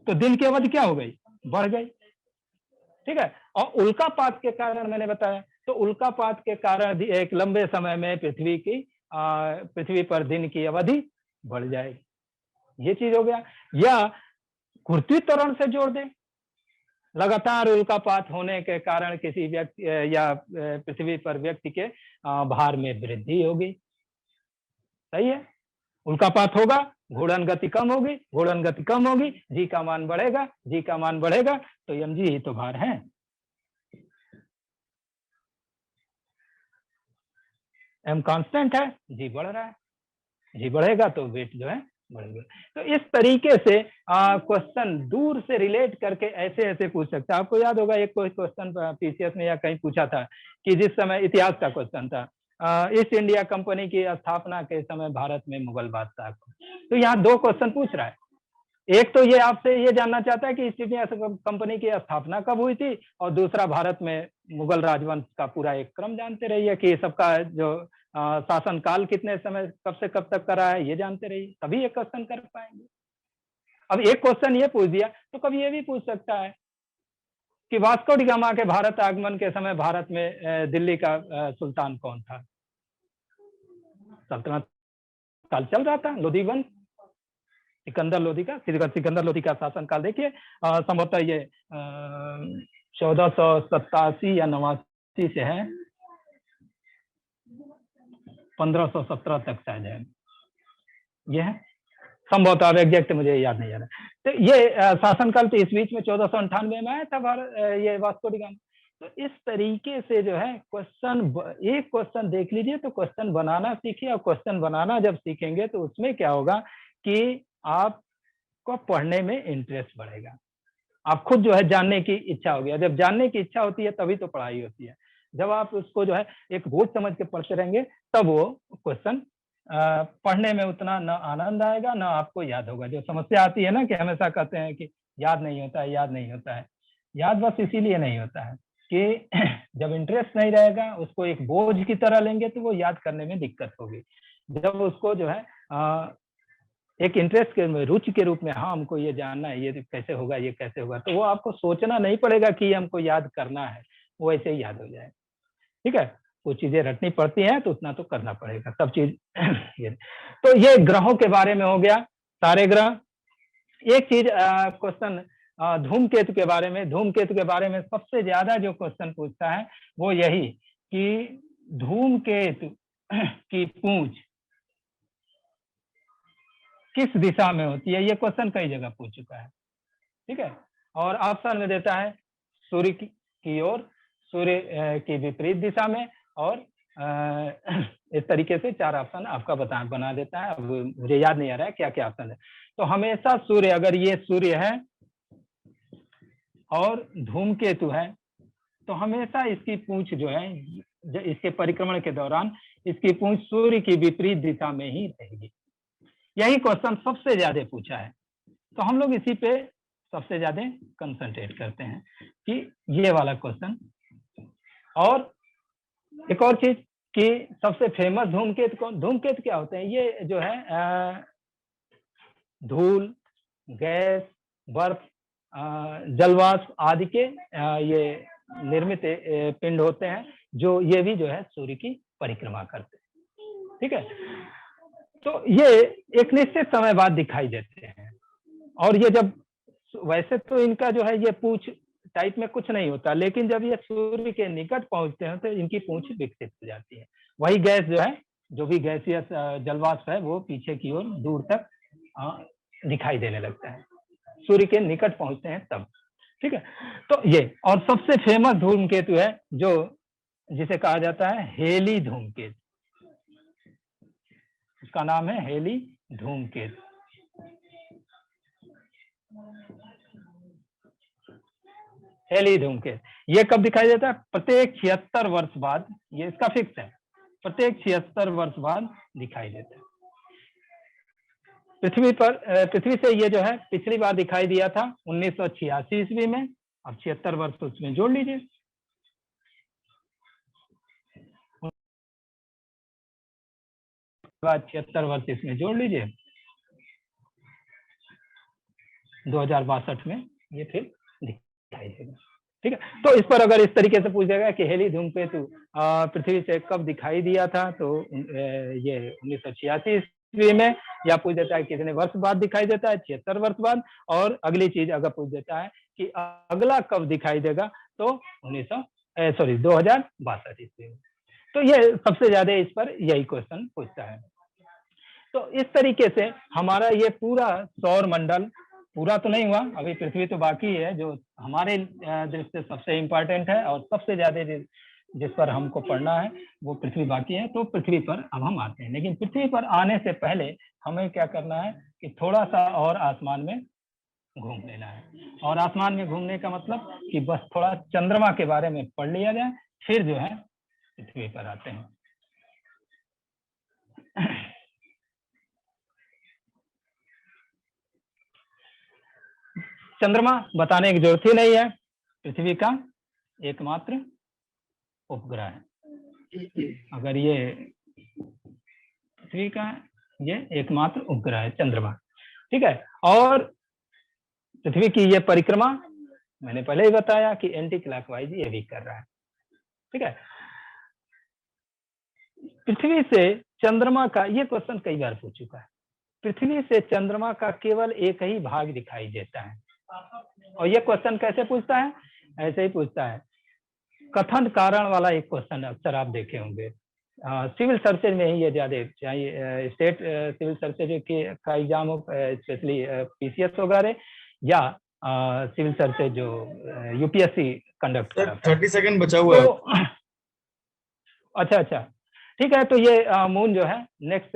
तो दिन की अवधि क्या हो गई? बढ़ गई। ठीक है, और उल्कापात के कारण मैंने बताया, तो उल्कापात के कारण एक लंबे समय में पृथ्वी की पृथ्वी पर दिन की अवधि बढ़ जाएगी। ये चीज हो गया। या घूर्ती त्वरण से जोड़ दे, लगातार उल्कापात होने के कारण किसी व्यक्ति या पृथ्वी पर व्यक्ति के भार में वृद्धि होगी। सही है, उल्कापात होगा, घूर्णन गति कम होगी, घूर्णन गति कम होगी, जी का मान बढ़ेगा, जी का मान बढ़ेगा, तो mg ही तो भार है। m कांस्टेंट है, जी बढ़ रहा है, जी बढ़ेगा तो वेट जो है बढ़ेगा। तो इस तरीके से क्वेश्चन दूर से रिलेट करके ऐसे ऐसे पूछ सकते हैं। आपको याद होगा एक कोई क्वेश्चन पीसीएस में या कहीं पूछा था कि जिस समय इतिहास का क्वेश्चन था, ईस्ट इंडिया कंपनी की स्थापना के समय भारत में मुगल बादशाह को। तो यहाँ दो क्वेश्चन पूछ रहा है। एक तो ये आपसे ये जानना चाहता है कि ईस्ट इंडिया कंपनी की स्थापना कब हुई थी, और दूसरा भारत में मुगल राजवंश का पूरा एक क्रम जानते रहिए कि सबका जो शासन काल कितने समय कब से कब तक करा है, ये जानते रहिए, तभी ये क्वेश्चन कर पाएंगे। अब एक क्वेश्चन ये पूछ दिया तो कभी ये भी पूछ सकता है कि वास्को डी गामा के भारत आगमन के समय भारत में दिल्ली का सुल्तान कौन था? सल्तनत काल चल रहा था, लोधी वंश, सिकंदर लोधी का शासन काल देखिए, संभवतः ये 1487 या 89 से है, 1517 तक शायद है, ये है संभवतः, अब एग्जैक्ट मुझे याद नहीं आ रहा। तो ये शासनकाल तो इस बीच में 1498 में आया था भारत, ये वास्को डी गामा। तो इस तरीके से जो है क्वेश्चन, एक क्वेश्चन देख लीजिए तो क्वेश्चन बनाना सीखिए, और क्वेश्चन बनाना जब सीखेंगे तो उसमें क्या होगा कि आपको पढ़ने में इंटरेस्ट बढ़ेगा, आप खुद जो है जानने की इच्छा होगी। जब जानने की इच्छा होती है तभी तो पढ़ाई होती है। जब आप उसको जो है एक बोझ समझ के पढ़ते रहेंगे तब वो क्वेश्चन पढ़ने में उतना न आनंद आएगा, न आपको याद होगा। जो समस्या आती है ना कि हमेशा कहते हैं कि याद नहीं होता है, याद नहीं होता है, याद बस इसीलिए नहीं होता है कि जब इंटरेस्ट नहीं रहेगा, उसको एक बोझ की तरह लेंगे तो वो याद करने में दिक्कत होगी। जब उसको जो है एक इंटरेस्ट के, रुचि के रूप में, हाँ हमको ये जानना है, ये कैसे होगा, ये कैसे होगा, तो वो आपको सोचना नहीं पड़ेगा कि हमको याद करना है, वो ऐसे ही याद हो जाए। ठीक है, वो चीजें रटनी पड़ती हैं तो उतना तो करना पड़ेगा, सब चीज ये। तो ये ग्रहों के बारे में हो गया, सारे ग्रह। एक चीज क्वेश्चन धूमकेतु के बारे में, धूमकेतु के बारे में सबसे ज्यादा जो क्वेश्चन पूछता है वो यही कि धूमकेतु की पूंछ किस दिशा में होती है। ये क्वेश्चन कई जगह पूछ चुका है। ठीक है, और ऑप्शन में देता है सूर्य की ओर, सूर्य की विपरीत दिशा में, और इस तरीके से 4 ऑप्शन आपका बना देता है। अब मुझे याद नहीं आ रहा है क्या क्या ऑप्शन है। तो हमेशा सूर्य, अगर ये सूर्य है और धूमकेतु है, तो हमेशा इसकी पूंछ जो है, इसके परिक्रमण के दौरान इसकी पूंछ सूर्य की विपरीत दिशा में ही रहेगी। यही क्वेश्चन सबसे ज्यादा पूछा है, तो हम लोग इसी पे सबसे ज्यादा कंसंट्रेट करते हैं कि ये वाला क्वेश्चन। और एक और चीज कि सबसे फेमस धूमकेतु कौन, धूमकेतु क्या होते हैं? ये जो है धूल, गैस, बर्फ, जलवाष्प आदि के ये निर्मित पिंड होते हैं, जो ये भी जो है सूर्य की परिक्रमा करते हैं। ठीक है, तो ये एक निश्चित समय बाद दिखाई देते हैं, और ये जब, वैसे तो इनका जो है ये पूंछ टाइप में कुछ नहीं होता, लेकिन जब ये सूर्य के निकट पहुंचते हैं तो इनकी पूंछ विकसित हो जाती है। वही गैस जो है, जो भी गैसीय जलवाष्प है, वो पीछे की ओर दूर तक दिखाई देने लगता है, सूर्य के निकट पहुंचते हैं तब। ठीक है, तो ये, और सबसे फेमस धूमकेतु है जो, जिसे कहा जाता है हेली धूमकेतु, उसका नाम है हेली धूमकेतु। हेली धूमकेतु ये कब दिखाई देता है? प्रत्येक 76 वर्ष बाद, ये इसका फिक्स है, प्रत्येक 76 वर्ष बाद दिखाई देता है। पृथ्वी से ये जो है पिछली बार दिखाई दिया था 1986 ईस्वी में। अब 76 वर्ष तो उसमें जोड़ लीजिए, बाद 76 वर्ष इसमें जोड़ लीजिए, 2062 में ये फिर दिखाई देगा। ठीक है। तो इस पर अगर इस तरीके से पूछ देगा कि हेली धूमकेतु पृथ्वी से कब दिखाई दिया था, तो ये 1986 ईस्वी में, या पूछ देता है कितने वर्ष बाद दिखाई देता है, 76 वर्ष बाद। और अगली चीज अगर पूछ देता है कि अगला कब दिखाई देगा, तो 2062 ईस्वी में। तो ये सबसे ज्यादा इस पर यही क्वेश्चन पूछता है। तो इस तरीके से हमारा ये पूरा सौर मंडल पूरा तो नहीं हुआ, अभी पृथ्वी तो बाकी है, जो हमारे दृष्टि से सबसे इम्पोर्टेंट है और सबसे ज्यादा जिस पर हमको पढ़ना है वो पृथ्वी बाकी है। तो पृथ्वी पर अब हम आते हैं, लेकिन पृथ्वी पर आने से पहले हमें क्या करना है कि थोड़ा सा और आसमान में घूम लेना है। और आसमान में घूमने का मतलब कि बस थोड़ा चंद्रमा के बारे में पढ़ लिया जाए, फिर जो है पृथ्वी पर आते हैं। चंद्रमा बताने की जरूरत ही नहीं है, पृथ्वी का एकमात्र उपग्रह है। अगर ये पृथ्वी का ये एकमात्र उपग्रह है चंद्रमा, ठीक है। और पृथ्वी की ये परिक्रमा मैंने पहले ही बताया कि एंटी क्लॉकवाइज ये भी कर रहा है, ठीक है। पृथ्वी से चंद्रमा का ये क्वेश्चन कई बार पूछ चुका है। पृथ्वी से चंद्रमा का केवल एक ही भाग दिखाई देता है, और ये क्वेश्चन कैसे पूछता है, ऐसे ही पूछता है। कथन कारण वाला एक क्वेश्चन अक्सर आप देखे होंगे, सिविल सर्विसेज में ही ये ज्यादा चाहिए, स्टेट सिविल सर्विसेज का एग्जाम हो, स्पेशली पीसीएस वगैरह, या सिविल सर्विसेज जो यूपीएससी कंडक्ट कर रहा है। 30 सेकंड बचा हुआ है। तो अच्छा अच्छा, ठीक है। तो ये मून जो है नेक्स्ट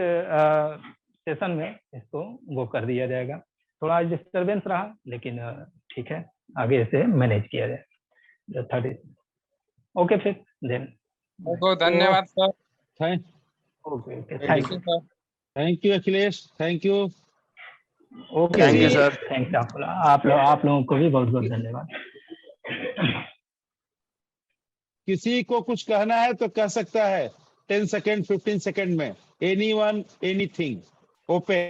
सेशन में इसको वो कर दिया जाएगा। थोड़ा डिस्टरबेंस रहा, लेकिन ठीक है, आगे से मैनेज किया जाए। 30 ओके, फिर देन बहुत धन्यवाद sir. Thank okay thank you thank you Akhilesh, thank you. Okay, Thank you, sir. Thanks आप लोगों को भी बहुत बहुत धन्यवाद। किसी को कुछ कहना है तो कह सकता है 10 सेकंड 15 सेकंड में, एनीवन एनीथिंग, ओपन।